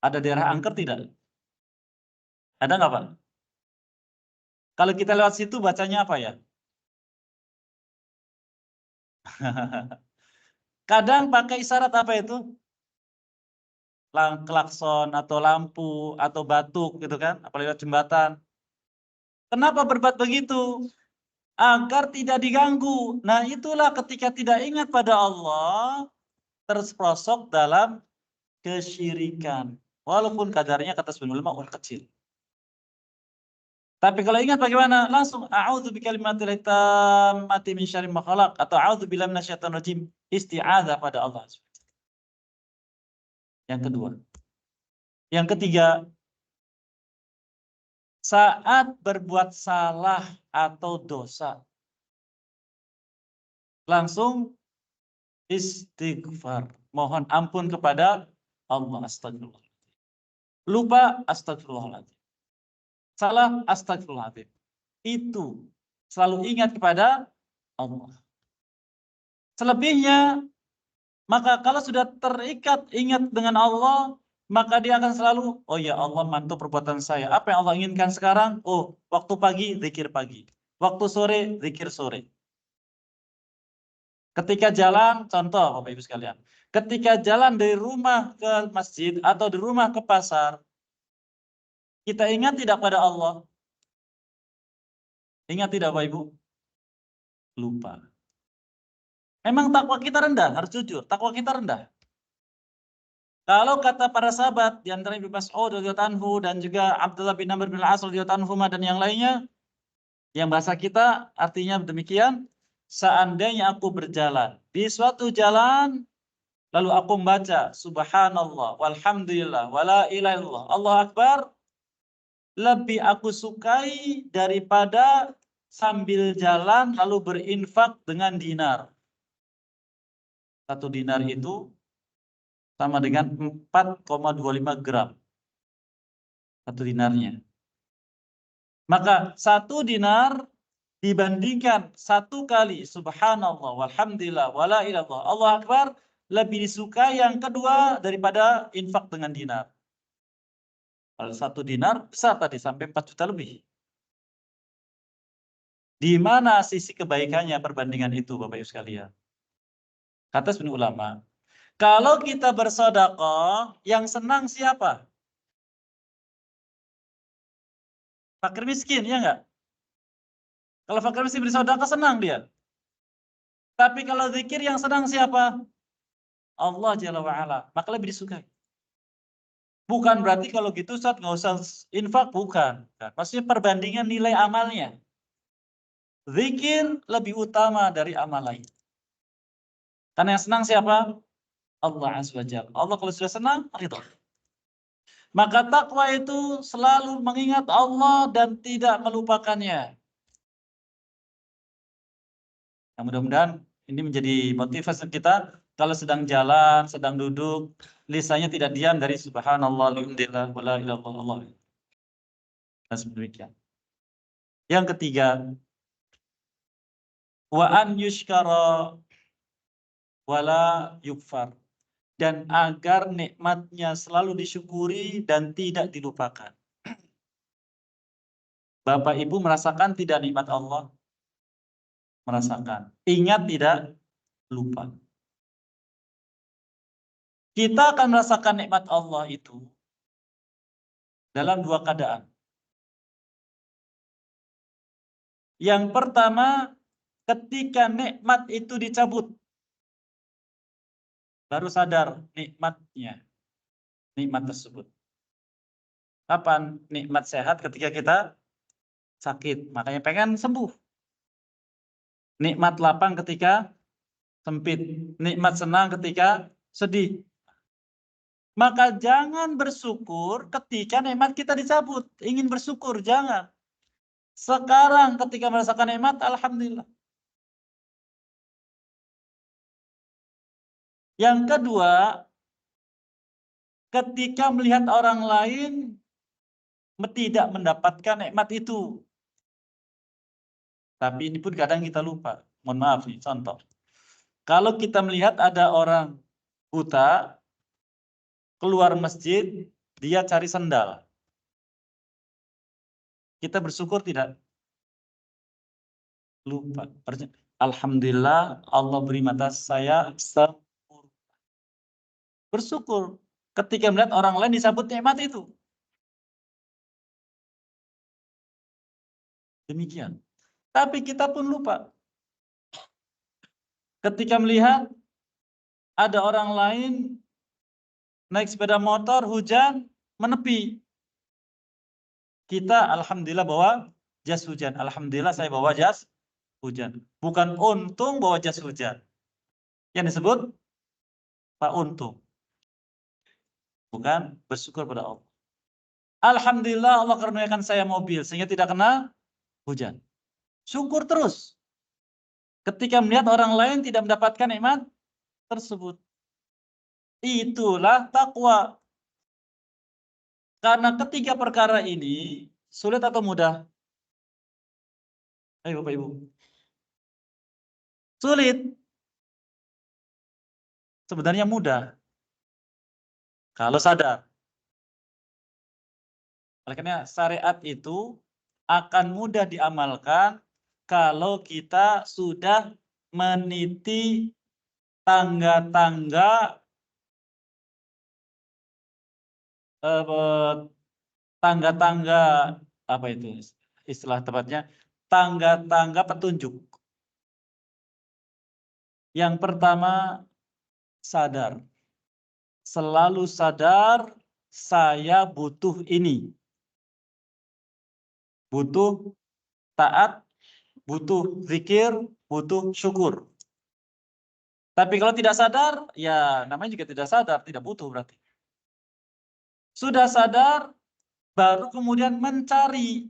ada daerah angker tidak? Ada nggak, Pak? Kalau kita lewat situ bacanya apa ya? Kadang pakai isyarat apa itu? Klakson atau lampu atau batuk gitu kan, apalagi lewat jembatan. Kenapa berbuat begitu? Agar tidak diganggu. Nah, itulah ketika tidak ingat pada Allah, terperosok dalam kesyirikan. Walaupun kadarnya kata sebagian ulama kecil. Tapi kalau ingat bagaimana? Langsung a'udzu bikalimatil tammati min syarri ma khalaq atau a'udzu billahi minasyaitonir rajim. Isti'adzah pada Allah. Yang kedua. Yang ketiga, saat berbuat salah atau dosa, langsung istighfar. Mohon ampun kepada Allah. Astagfirullah. Lupa, astagfirullahaladzim. Salah, astagfirullahaladzim. Itu selalu ingat kepada Allah. Selebihnya, maka kalau sudah terikat ingat dengan Allah, maka dia akan selalu, oh ya Allah, mantu perbuatan saya. Apa yang Allah inginkan sekarang? Oh, waktu pagi, zikir pagi. Waktu sore, zikir sore. Ketika jalan, contoh Bapak Ibu sekalian. Ketika jalan dari rumah ke masjid atau di rumah ke pasar, kita ingat tidak pada Allah? Ingat tidak Bapak Ibu? Lupa. Memang takwa kita rendah, harus jujur. Takwa kita rendah. Kalau kata para sahabat, di antara Ibnu Mas'ud radhiyallahu anhu dan juga Abdullah bin Amr bin Al-As radhiyallahu anhu dan yang lainnya, yang bahasa kita artinya demikian, seandainya aku berjalan di suatu jalan, lalu aku membaca subhanallah, walhamdulillah, wala ilaha illallah, Allah Akbar, lebih aku sukai daripada sambil jalan lalu berinfak dengan dinar. Satu dinar itu sama dengan 4,25 gram. Satu dinarnya. Maka satu dinar dibandingkan satu kali subhanallah walhamdulillah wala ilaha illallah Allah Akbar lebih disukai yang kedua daripada infak dengan dinar. Kalau satu dinar besar tadi sampai 4 juta lebih. Di mana sisi kebaikannya perbandingan itu Bapak Ibu sekalian? Kata sebagian ulama, kalau kita bersedekah, yang senang siapa? Fakir miskin, ya enggak? Kalau fakir miskin bersedekah senang dia. Tapi kalau zikir yang senang siapa? Allah Jalla wa'ala. Maka lebih disukai. Bukan berarti kalau gitu Ustaz nggak usah infak, bukan. Maksudnya perbandingan nilai amalnya. Zikir lebih utama dari amal lain. Karena yang senang siapa? Allah Azza wa Jalla. Allah kalau sudah senang, ridho. Maka takwa itu selalu mengingat Allah dan tidak melupakannya. Nah, mudah-mudahan ini menjadi motivasi kita kalau sedang jalan, sedang duduk, lisannya tidak diam dari subhanallah, alhamdulillah, wala ilaha illallah. Dan sedemikian. Yang ketiga, wa an yushkara wala yukfar. Dan agar nikmatnya selalu disyukuri dan tidak dilupakan. Bapak Ibu merasakan tidak nikmat Allah? Merasakan. Ingat tidak? Lupa. Kita akan merasakan nikmat Allah itu dalam dua keadaan. Yang pertama, ketika nikmat itu dicabut. Baru sadar nikmatnya. Nikmat tersebut. Kapan? Nikmat sehat ketika kita sakit. Makanya pengen sembuh. Nikmat lapang ketika sempit, nikmat senang ketika sedih. Maka jangan bersyukur ketika nikmat kita dicabut. Ingin bersyukur, jangan. Sekarang ketika merasakan nikmat, alhamdulillah. Yang kedua, ketika melihat orang lain tidak mendapatkan nikmat itu. Tapi ini pun kadang kita lupa. Mohon maaf nih, contoh. Kalau kita melihat ada orang buta, keluar masjid, dia cari sendal. Kita bersyukur tidak? Lupa. Alhamdulillah Allah beri mata saya sempurna. Bersyukur ketika melihat orang lain disambut nikmat itu. Demikian. Tapi kita pun lupa. Ketika melihat ada orang lain naik sepeda motor, hujan, menepi. Kita alhamdulillah bawa jas hujan. Alhamdulillah saya bawa jas hujan. Bukan untung bawa jas hujan. Yang disebut Pak untung. Bukan bersyukur pada Allah. Alhamdulillah Allah karuniakan saya mobil sehingga tidak kena hujan. Syukur terus. Ketika melihat orang lain tidak mendapatkan nikmat tersebut. Itulah takwa. Karena ketiga perkara ini sulit atau mudah? Ayo Bapak Ibu. Sulit. Sebenarnya mudah. Kalau sadar. Oleh karena syariat itu akan mudah diamalkan kalau kita sudah meniti tangga-tangga apa itu istilah tepatnya, tangga-tangga petunjuk. Yang pertama, sadar. Selalu sadar saya butuh ini. Butuh taat, butuh zikir, butuh syukur. Tapi kalau tidak sadar, ya namanya juga tidak sadar, tidak butuh berarti. Sudah sadar, baru kemudian mencari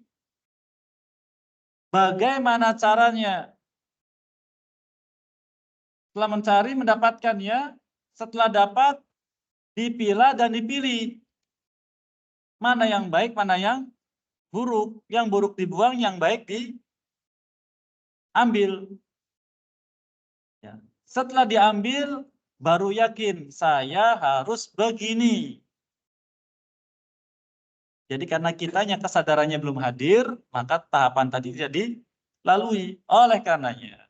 bagaimana caranya. Setelah mencari, mendapatkannya. Setelah dapat, dipilah dan dipilih. Mana yang baik, mana yang buruk. Yang buruk dibuang, yang baik diambil. Ya. Setelah diambil, baru yakin saya harus begini. Jadi karena kitanya kesadarannya belum hadir, maka tahapan tadi tidak dilalui. Oleh karenanya,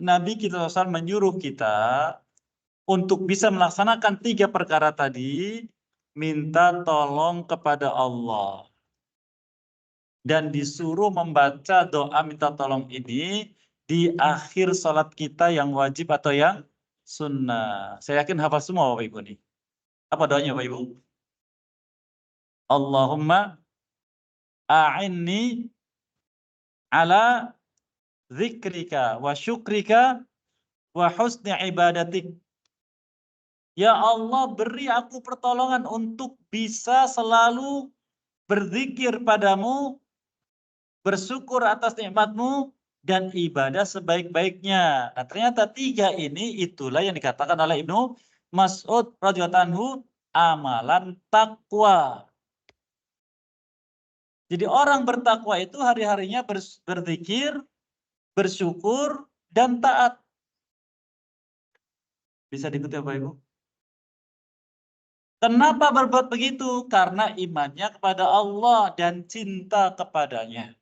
Nabi kita SAW menyuruh kita untuk bisa melaksanakan tiga perkara tadi, minta tolong kepada Allah. Dan disuruh membaca doa minta tolong ini di akhir sholat kita yang wajib atau yang sunnah. Saya yakin hafal semua Bapak Ibu nih. Apa doanya Bapak Ibu? Allahumma a'inni ala zikrika wa syukrika wa husni ibadatik. Ya Allah, beri aku pertolongan untuk bisa selalu berzikir padamu, bersyukur atas nikmatmu, dan ibadah sebaik-baiknya. Nah, ternyata tiga ini itulah yang dikatakan oleh Ibnu Mas'ud radhiyallahu anhu amalan takwa. Jadi orang bertakwa itu hari-harinya berzikir, bersyukur, dan taat. Bisa diikuti Bapak Ibu? Kenapa berbuat begitu? Karena imannya kepada Allah dan cinta kepadanya.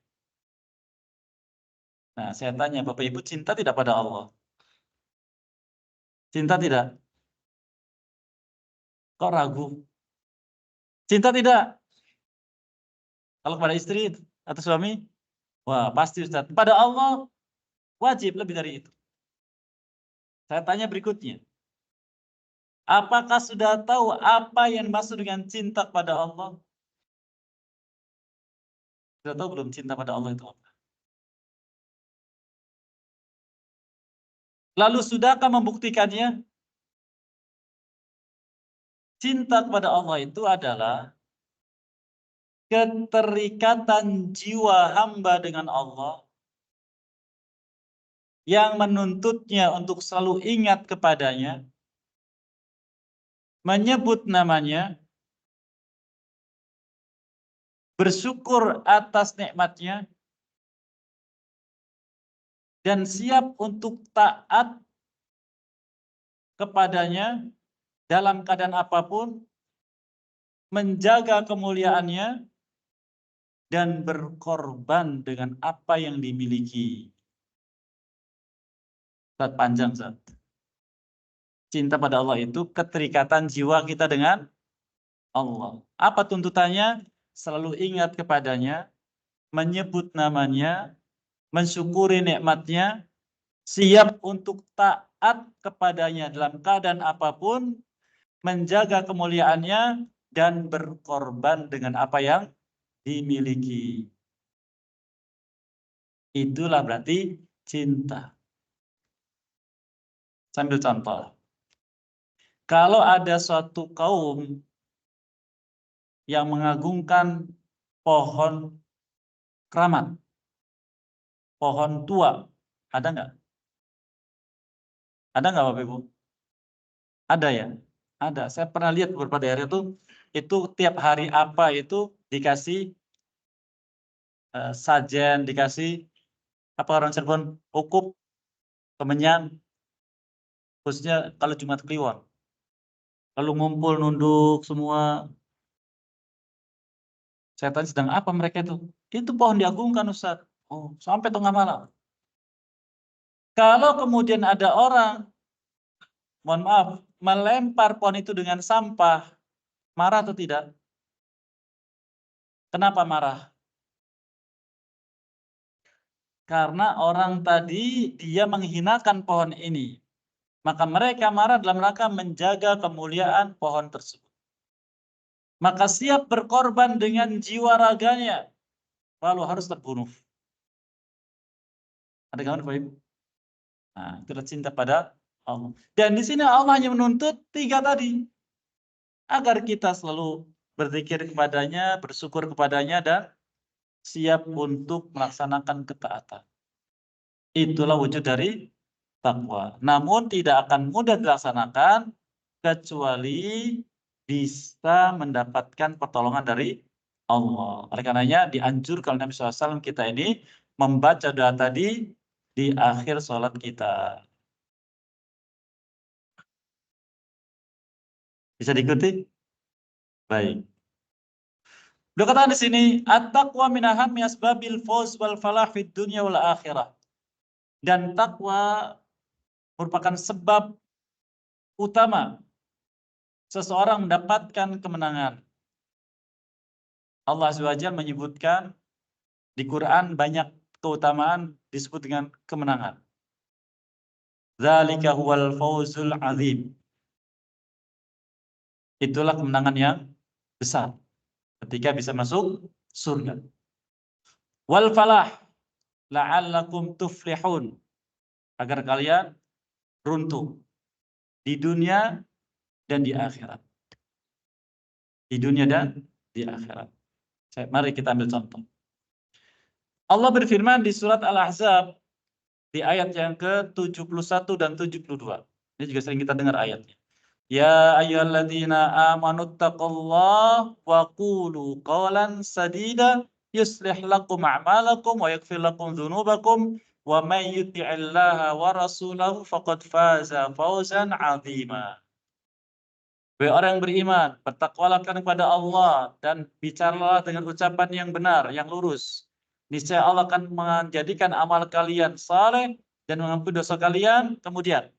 Nah, saya tanya, Bapak Ibu cinta tidak pada Allah? Cinta tidak? Kok ragu? Cinta tidak? Kalau kepada istri atau suami? Wah, pasti Ustaz. Pada Allah, wajib lebih dari itu. Saya tanya berikutnya. Apakah sudah tahu apa yang dimaksud dengan cinta kepada Allah? Sudah tahu belum cinta pada Allah itu apa? Lalu sudahkah membuktikannya? Cinta kepada Allah itu adalah keterikatan jiwa hamba dengan Allah yang menuntutnya untuk selalu ingat kepadanya, menyebut namanya, bersyukur atas nikmatnya, dan siap untuk taat kepadanya dalam keadaan apapun, menjaga kemuliaannya, dan berkorban dengan apa yang dimiliki. Panjang, Zat. Cinta pada Allah itu keterikatan jiwa kita dengan Allah. Apa tuntutannya? Selalu ingat kepadanya, menyebut namanya, mensyukuri nikmatnya, siap untuk taat kepadanya dalam keadaan apapun, menjaga kemuliaannya, dan berkorban dengan apa yang dimiliki. Itulah berarti cinta. Sambil contoh. Kalau ada suatu kaum yang mengagungkan pohon keramat, pohon tua, ada nggak? Ada nggak Bapak Ibu? Ada ya? Ada. Saya pernah lihat beberapa daerah itu tiap hari apa itu dikasih sajen, dikasih apa orang Cirebon, ukup, kemenyan, khususnya kalau Jumat Kliwon. Lalu ngumpul nunduk semua. Saya tanya sedang apa mereka itu? Itu pohon diagungkan Ustaz. Oh, sampai tengah malam. Kalau kemudian ada orang, mohon maaf, melempar pohon itu dengan sampah, marah atau tidak? Kenapa marah? Karena orang tadi dia menghinakan pohon ini. Maka mereka marah dalam rangka menjaga kemuliaan pohon tersebut. Maka siap berkorban dengan jiwa raganya. Lalu harus terbunuh. Ada gambar Bapak Ibu? Nah, itulah cinta pada Allah. Dan di sini Allah hanya menuntut 3 tadi. Agar kita selalu berzikir kepadanya, bersyukur kepadanya, dan siap untuk melaksanakan ketaatan. Itulah wujud dari takwa. Namun tidak akan mudah dilaksanakan kecuali bisa mendapatkan pertolongan dari Allah. Oleh karenanya dianjurkan Nabi SAW kita ini membaca doa tadi di akhir sholat kita. Bisa diikuti? Baik. Beliau katakan di sini, at-taqwa min ahammi asbabil fawz wal falah fid dunya wal akhirah. Dan takwa merupakan sebab utama seseorang mendapatkan kemenangan. Allah SWT menyebutkan di Quran banyak keutamaan disebut dengan kemenangan. Dzalika huwal fawzul azim. Itulah kemenangan yang besar ketika bisa masuk surga. Wal falah la'allakum tuflihun, agar kalian beruntung di dunia dan di akhirat. Di dunia dan di akhirat. Mari kita ambil contoh. Allah berfirman di surat Al-Ahzab di ayat yang ke-71 dan 72. Ini juga sering kita dengar ayatnya. Ya ayyuhalladzina amanu taqullaha wa qulu qawlan sadida yuslih lakum a'malakum wa yaghfir lakum dzunubakum wa may yuti'illaha wa rasulahu faqad faza fawzan 'azima. Wahai orang yang beriman, bertakwalah kepada Allah dan bicaralah dengan ucapan yang benar, yang lurus. Niscaya Allah akan menjadikan amal kalian saleh dan mengampuni dosa kalian. Kemudian,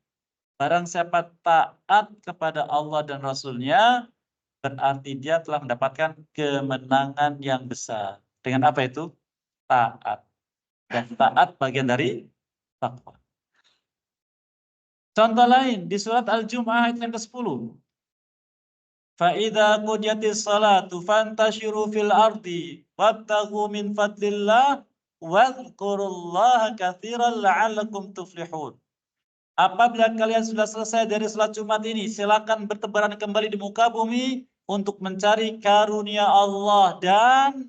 barang siapa taat kepada Allah dan Rasul-Nya, berarti dia telah mendapatkan kemenangan yang besar. Dengan apa itu? Taat. Dan taat bagian dari takwa. Contoh lain, di surat Al-Jum'ah ayat yang ke-10. فَإِذَا قُضِيَتِ الصَّلَاةُ فَانْتَشِرُوا فِي الْأَرْضِ وَابْتَغُوا مِنْ فَضْلِ اللَّهِ وَاذْكُرُوا اللَّهَ كَثِيرًا لَعَلَّكُمْ تُفْلِحُونَ. apabila kalian sudah selesai dari salat Jumat ini, silakan bertebaran kembali di muka bumi untuk mencari karunia Allah dan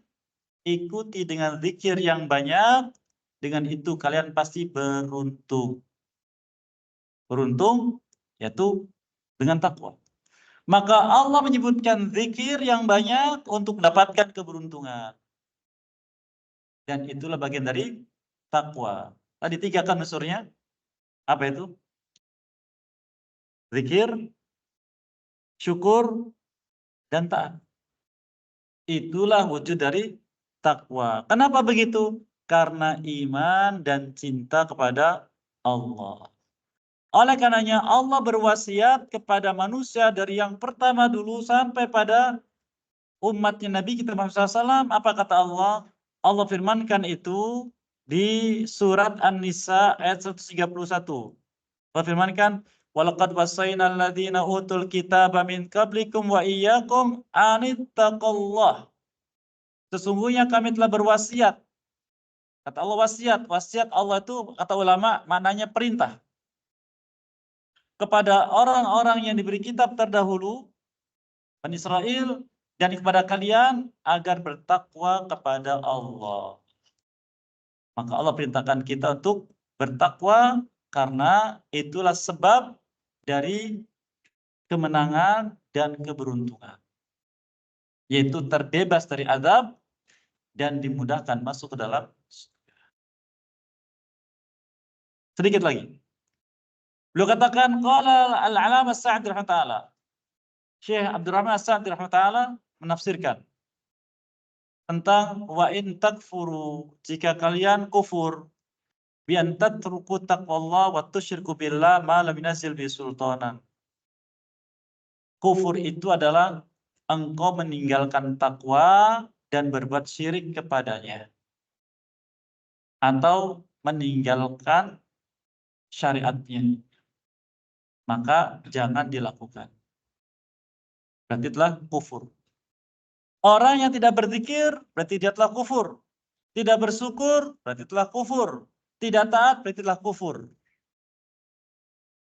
ikuti dengan zikir yang banyak. Dengan itu kalian pasti beruntung. Beruntung yaitu dengan takwa. Maka Allah menyebutkan zikir yang banyak untuk mendapatkan keberuntungan. Dan itulah bagian dari takwa. Tadi 3 kan unsurnya. Apa itu? Zikir, syukur, dan taat. Itulah wujud dari takwa. Kenapa begitu? Karena iman dan cinta kepada Allah. Oleh karenanya Allah berwasiat kepada manusia dari yang pertama dulu sampai pada umatnya Nabi kita Muhammad SAW. Apa kata Allah? Allah firmankan itu di surat An-Nisa ayat 131. Allah firmankan, walaqad wasaina alladziina utul kitaba min qablikum wa iyyakum anittaqullah. Sesungguhnya kami telah berwasiat. Kata Allah wasiat. Wasiat Allah itu kata ulama maknanya perintah. Kepada orang-orang yang diberi kitab terdahulu, Bani Israel, dan kepada kalian agar bertakwa kepada Allah. Maka Allah perintahkan kita untuk bertakwa karena itulah sebab dari kemenangan dan keberuntungan. Yaitu terbebas dari azab dan dimudahkan masuk ke dalam surga. Sedikit lagi. Beliau katakan qala al-'Allamah As-Sa'di rahimahullah. Syekh Abdurrahman As-Sa'di rahimahullah menafsirkan tentang wa in takfuru, jika kalian kufur, bi an tatruku taqwallah wa tusyriku billah ma lam yunzil bi sultanan. Kufur itu adalah engkau meninggalkan takwa dan berbuat syirik kepadanya. Atau meninggalkan syariatnya. Maka jangan dilakukan. Berarti telah kufur. Orang yang tidak berzikir berarti dia telah kufur. Tidak bersyukur berarti telah kufur. Tidak taat berarti telah kufur.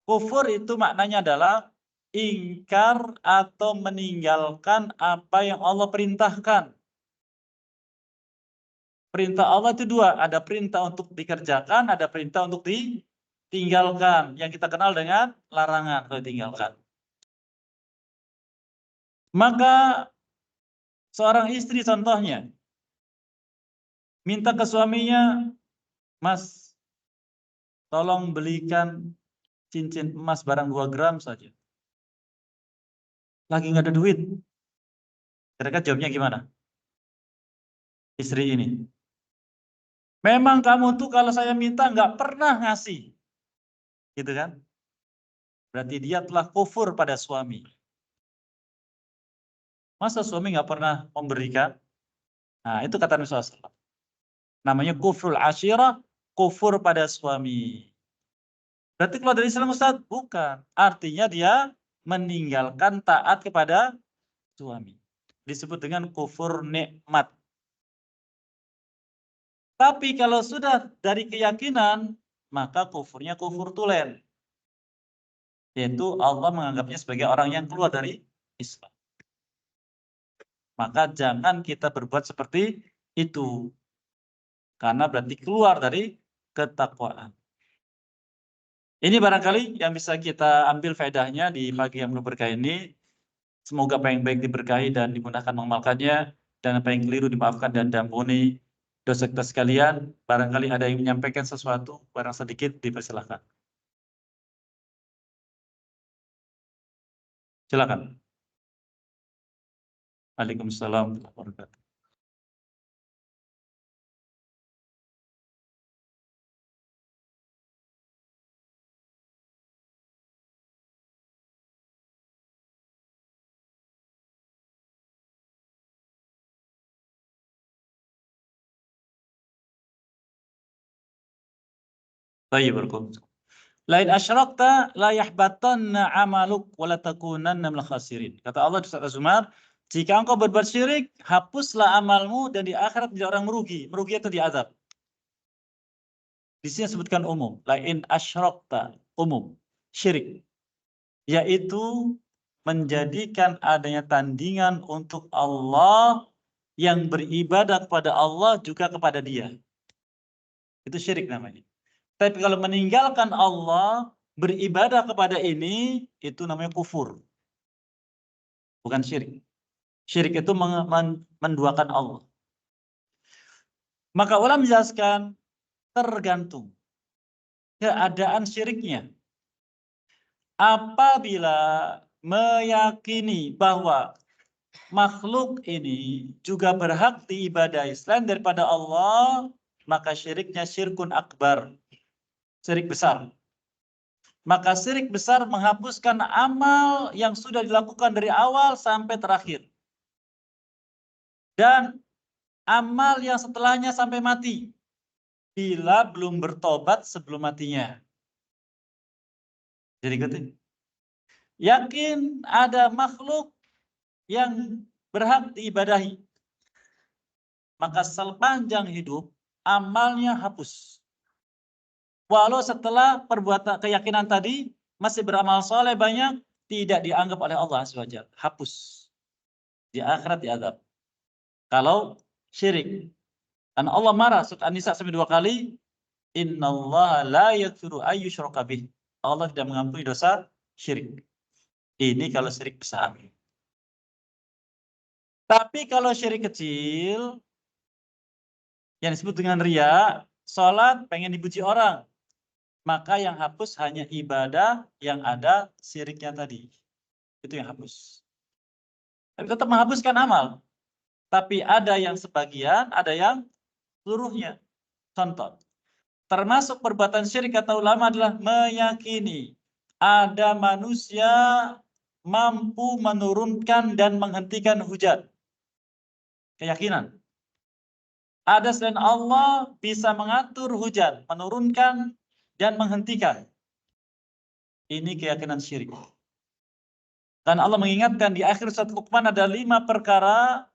Kufur itu maknanya adalah ingkar atau meninggalkan apa yang Allah perintahkan. Perintah Allah itu 2, ada perintah untuk dikerjakan, ada perintah untuk ditinggalkan, yang kita kenal dengan larangan atau ditinggalkan. Maka seorang istri contohnya minta ke suaminya, "Mas, tolong belikan cincin emas barang 2 gram saja." Lagi nggak ada duit. Kira-kira jawabnya gimana? Istri ini. Memang kamu tuh kalau saya minta nggak pernah ngasih. Gitu kan? Berarti dia telah kufur pada suami. Masa suami nggak pernah memberikan? Nah, itu kata Nabi SAW. Namanya kufrul asyirah, kufur pada suami. Berarti keluar dari Islam Ustaz? Bukan. Artinya dia meninggalkan taat kepada suami. Disebut dengan kufur nikmat. Tapi kalau sudah dari keyakinan, maka kufurnya kufur tulen. Yaitu Allah menganggapnya sebagai orang yang keluar dari Islam. Maka jangan kita berbuat seperti itu. Karena berarti keluar dari ketakwaan. Ini barangkali yang bisa kita ambil faedahnya di pagi yang penuh berkah ini. Semoga apa yang baik diberkahi dan dimudahkan mengamalkannya. Dan apa yang keliru dimaafkan dan diampuni dosa kita sekalian. Barangkali ada yang menyampaikan sesuatu, barang sedikit dipersilakan. Silakan. Waalaikumsalam warahmatullahi wabarakatuh. Baik, barakallahu. Lain asyrakta la yahbatanna amaluk wa la takunanna minal khasirin. Kata Allah di surat Az-Zumar, jika engkau berbuat syirik, hapuslah amalmu dan di akhirat menjadi orang merugi. Merugi itu di azab. Di sini sebutkan umum, la in asyrakta, umum, syirik, yaitu menjadikan adanya tandingan untuk Allah yang beribadah kepada Allah juga kepada dia. Itu syirik namanya. Tapi kalau meninggalkan Allah, beribadah kepada ini, itu namanya kufur. Bukan syirik. Syirik itu menduakan Allah. Maka ulama menjelaskan, tergantung keadaan syiriknya. Apabila meyakini bahwa makhluk ini juga berhak diibadahi selain daripada Allah, maka syiriknya syirkun akbar, syirik besar. Maka syirik besar menghapuskan amal yang sudah dilakukan dari awal sampai terakhir. Dan amal yang setelahnya sampai mati, bila belum bertobat sebelum matinya. Jadi gitu. Yakin ada makhluk yang berhak diibadahi, maka sepanjang hidup amalnya hapus. Walau setelah perbuatan keyakinan tadi masih beramal soleh banyak, tidak dianggap oleh Allah SWT. Hapus. Di akhirat diazab. Kalau syirik. Karena Allah marah. Surat An-Nisa sampai 2 kali. Innallaha la yaghfiru ayyushraka bih. Allah tidak mengampuni dosa syirik. Ini kalau syirik besar. Tapi kalau syirik kecil, yang disebut dengan riya, sholat pengen dipuji orang, maka yang hapus hanya ibadah yang ada syiriknya tadi. Itu yang hapus. Tapi tetap menghapuskan amal. Tapi ada yang sebagian, ada yang seluruhnya. Contoh, termasuk perbuatan syirik kata ulama adalah meyakini ada manusia mampu menurunkan dan menghentikan hujan. Keyakinan. Ada selain Allah bisa mengatur hujan, menurunkan dan menghentikan. Ini keyakinan syirik. Dan Allah mengingatkan di akhir surat Luqman ada 5 perkara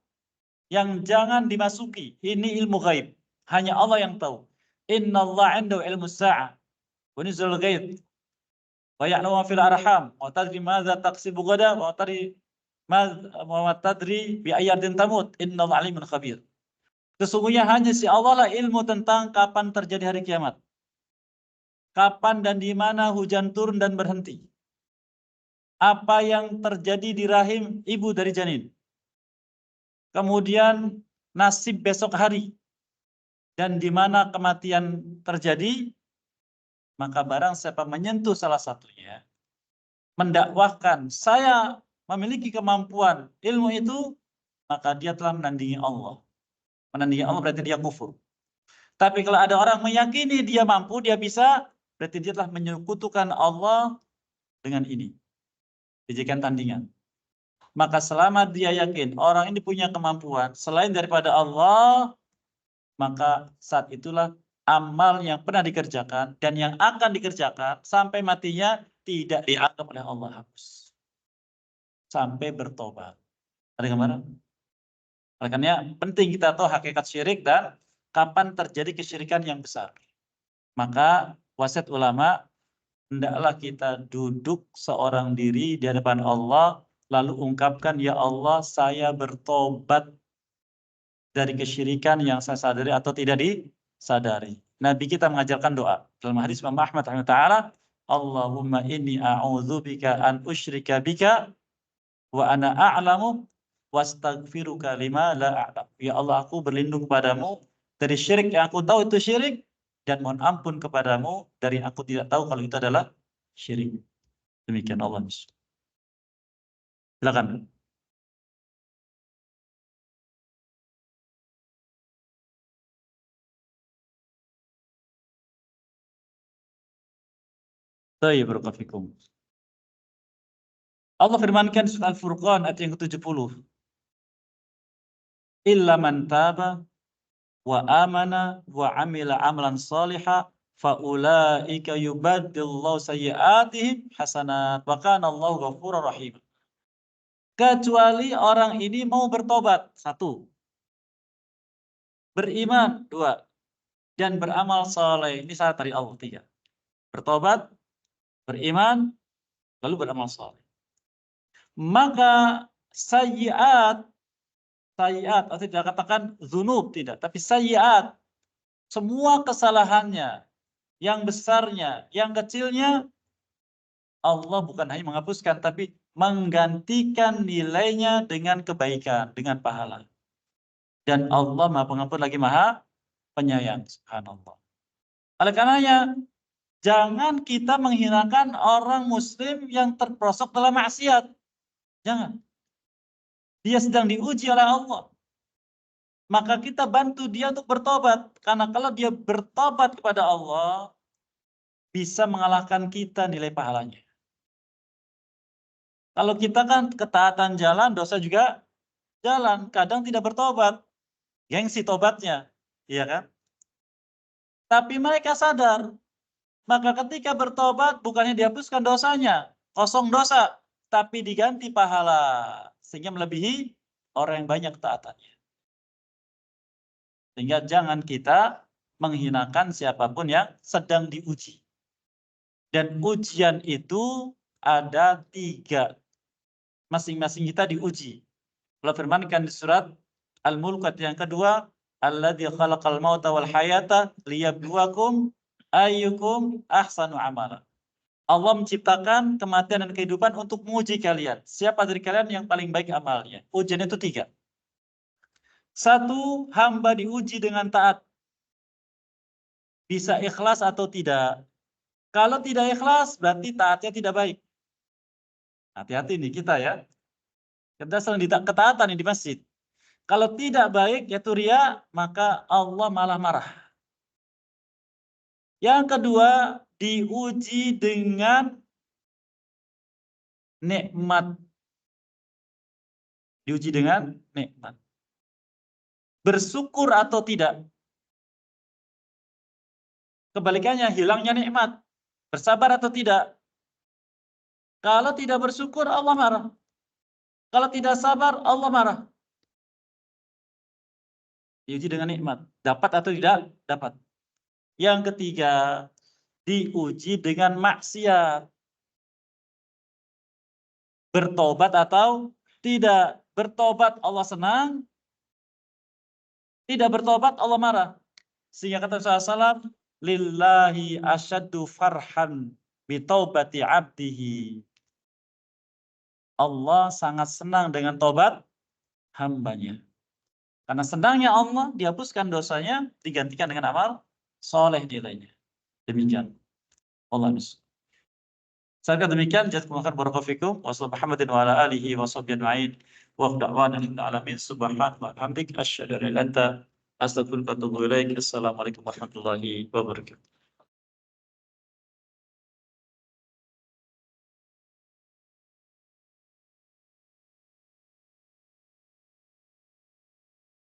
yang jangan dimasuki. Ini ilmu gaib. Hanya Allah yang tahu. Innallaha 'indahu ilmus sa'ah wa nuzulul ghaib wa ya'lamu ma fil arham wa tadri madza taksibu ghadan wa tadri bi ayyi ardin tamut. Innallaha 'alimun khabir. Sesungguhnya hanya si Allah lah ilmu tentang kapan terjadi hari kiamat. Kapan dan di mana hujan turun dan berhenti. Apa yang terjadi di rahim ibu dari janin. Kemudian nasib besok hari. Dan di mana kematian terjadi, maka barang siapa menyentuh salah satunya, mendakwahkan saya memiliki kemampuan ilmu itu, maka dia telah menandingi Allah. Menandingi Allah berarti dia kufur. Tapi kalau ada orang meyakini dia mampu, dia bisa, berarti dia telah menyekutukan Allah dengan ini. Dijadikan tandingan. Maka selama dia yakin orang ini punya kemampuan selain daripada Allah, maka saat itulah amal yang pernah dikerjakan dan yang akan dikerjakan sampai matinya tidak dianggap oleh Allah hapus. Sampai bertobat. Ada gambaran? Makanya penting kita tahu hakikat syirik dan kapan terjadi kesyirikan yang besar. Maka wasiat ulama, hendaklah kita duduk seorang diri di hadapan Allah, lalu ungkapkan, ya Allah saya bertobat dari kesyirikan yang saya sadari atau tidak disadari. Nabi kita mengajarkan doa. Dalam hadis Imam Ahmad rahimahullah, Allahumma inni a'udzubika an usyrika bika wa ana a'lamu wastaghfiruka lima la a'lam. Ya Allah, aku berlindung kepadamu dari syirik yang aku tahu itu syirik, dan mohon ampun kepadamu dari aku tidak tahu kalau itu adalah syirik. Demikian Allah. Silakan. Baik, barakallahu fikum. Allah firmankan di surat Al-Furqan ayat yang ke-70. Illa man taba wa amana wa amila amalan salihah faulaika yubaddilullahu sayyi'atihim hasanat wa kana Allahu ghafurur rahim. Kecuali orang ini mau bertobat, 1. Beriman, 2. dan beramal soleh. Ini syarat dari Allah 3. Bertobat, beriman, lalu beramal soleh. Maka sayyiat atau tidak katakan zunub, tidak, tapi sayyiat, semua kesalahannya, yang besarnya, yang kecilnya, Allah bukan hanya menghapuskan, tapi menggantikan nilainya dengan kebaikan, dengan pahala. Dan Allah Maha Pengampun lagi Maha Penyayang, subhanallah. Oleh karenanya, jangan kita menghinakan orang muslim yang terperosok dalam maksiat. Jangan. Dia sedang diuji oleh Allah. Maka kita bantu dia untuk bertobat. Karena kalau dia bertobat kepada Allah, bisa mengalahkan kita nilai pahalanya. Kalau kita kan ketaatan jalan, dosa juga jalan. Kadang tidak bertobat. Gengsi tobatnya. Iya kan? Tapi mereka sadar. Maka ketika bertobat, bukannya dihapuskan dosanya. Kosong dosa. Tapi diganti pahala. Sehingga melebihi orang yang banyak ketaatannya. Sehingga jangan kita menghinakan siapapun yang sedang diuji. Dan ujian itu ada 3. Masing-masing kita diuji. Allah firmankan di surat Al-Mulk yang kedua, Alladzi khalaqal mauta wal hayata liyabluwakum ayyukum ahsanu amala. Allah menciptakan kematian dan kehidupan untuk menguji kalian. Siapa dari kalian yang paling baik amalnya? Ujian itu 3. 1, hamba diuji dengan taat. Bisa ikhlas atau tidak. Kalau tidak ikhlas, berarti taatnya tidak baik. Hati-hati nih kita ya. Kita sering ketaatan di masjid. Kalau tidak baik, yaitu riya, maka Allah malah marah. Yang kedua, diuji dengan nikmat. Diuji dengan nikmat. Bersyukur atau tidak. Kebalikannya, hilangnya nikmat. Bersabar atau tidak. Kalau tidak bersyukur, Allah marah. Kalau tidak sabar, Allah marah. Diuji dengan nikmat. Dapat atau tidak? Dapat. Yang ketiga, diuji dengan maksiat. Bertobat atau tidak. Bertobat Allah senang. Tidak bertobat Allah marah. Sehingga kata Rasulullah SAW, lillahi asyaddu farhan bitaubati abdihi. Allah sangat senang dengan tobat hambanya. Karena senangnya Allah dihapuskan dosanya, digantikan dengan amal soleh nilainya. Demikian. Allah nus. Saya demikian. Jazakumullah khairan barakallahu fikum. Wassallallahu Muhammadin wa ala alihi wa sahbihi ajma'in. Wa da'wana alhamdulillahi alamin. Subhanallah wa bihamdik asyhadu an la ilaha illa anta astaghfiruka wa atubu ilaik. Assalamualaikum warahmatullahi wabarakatuh.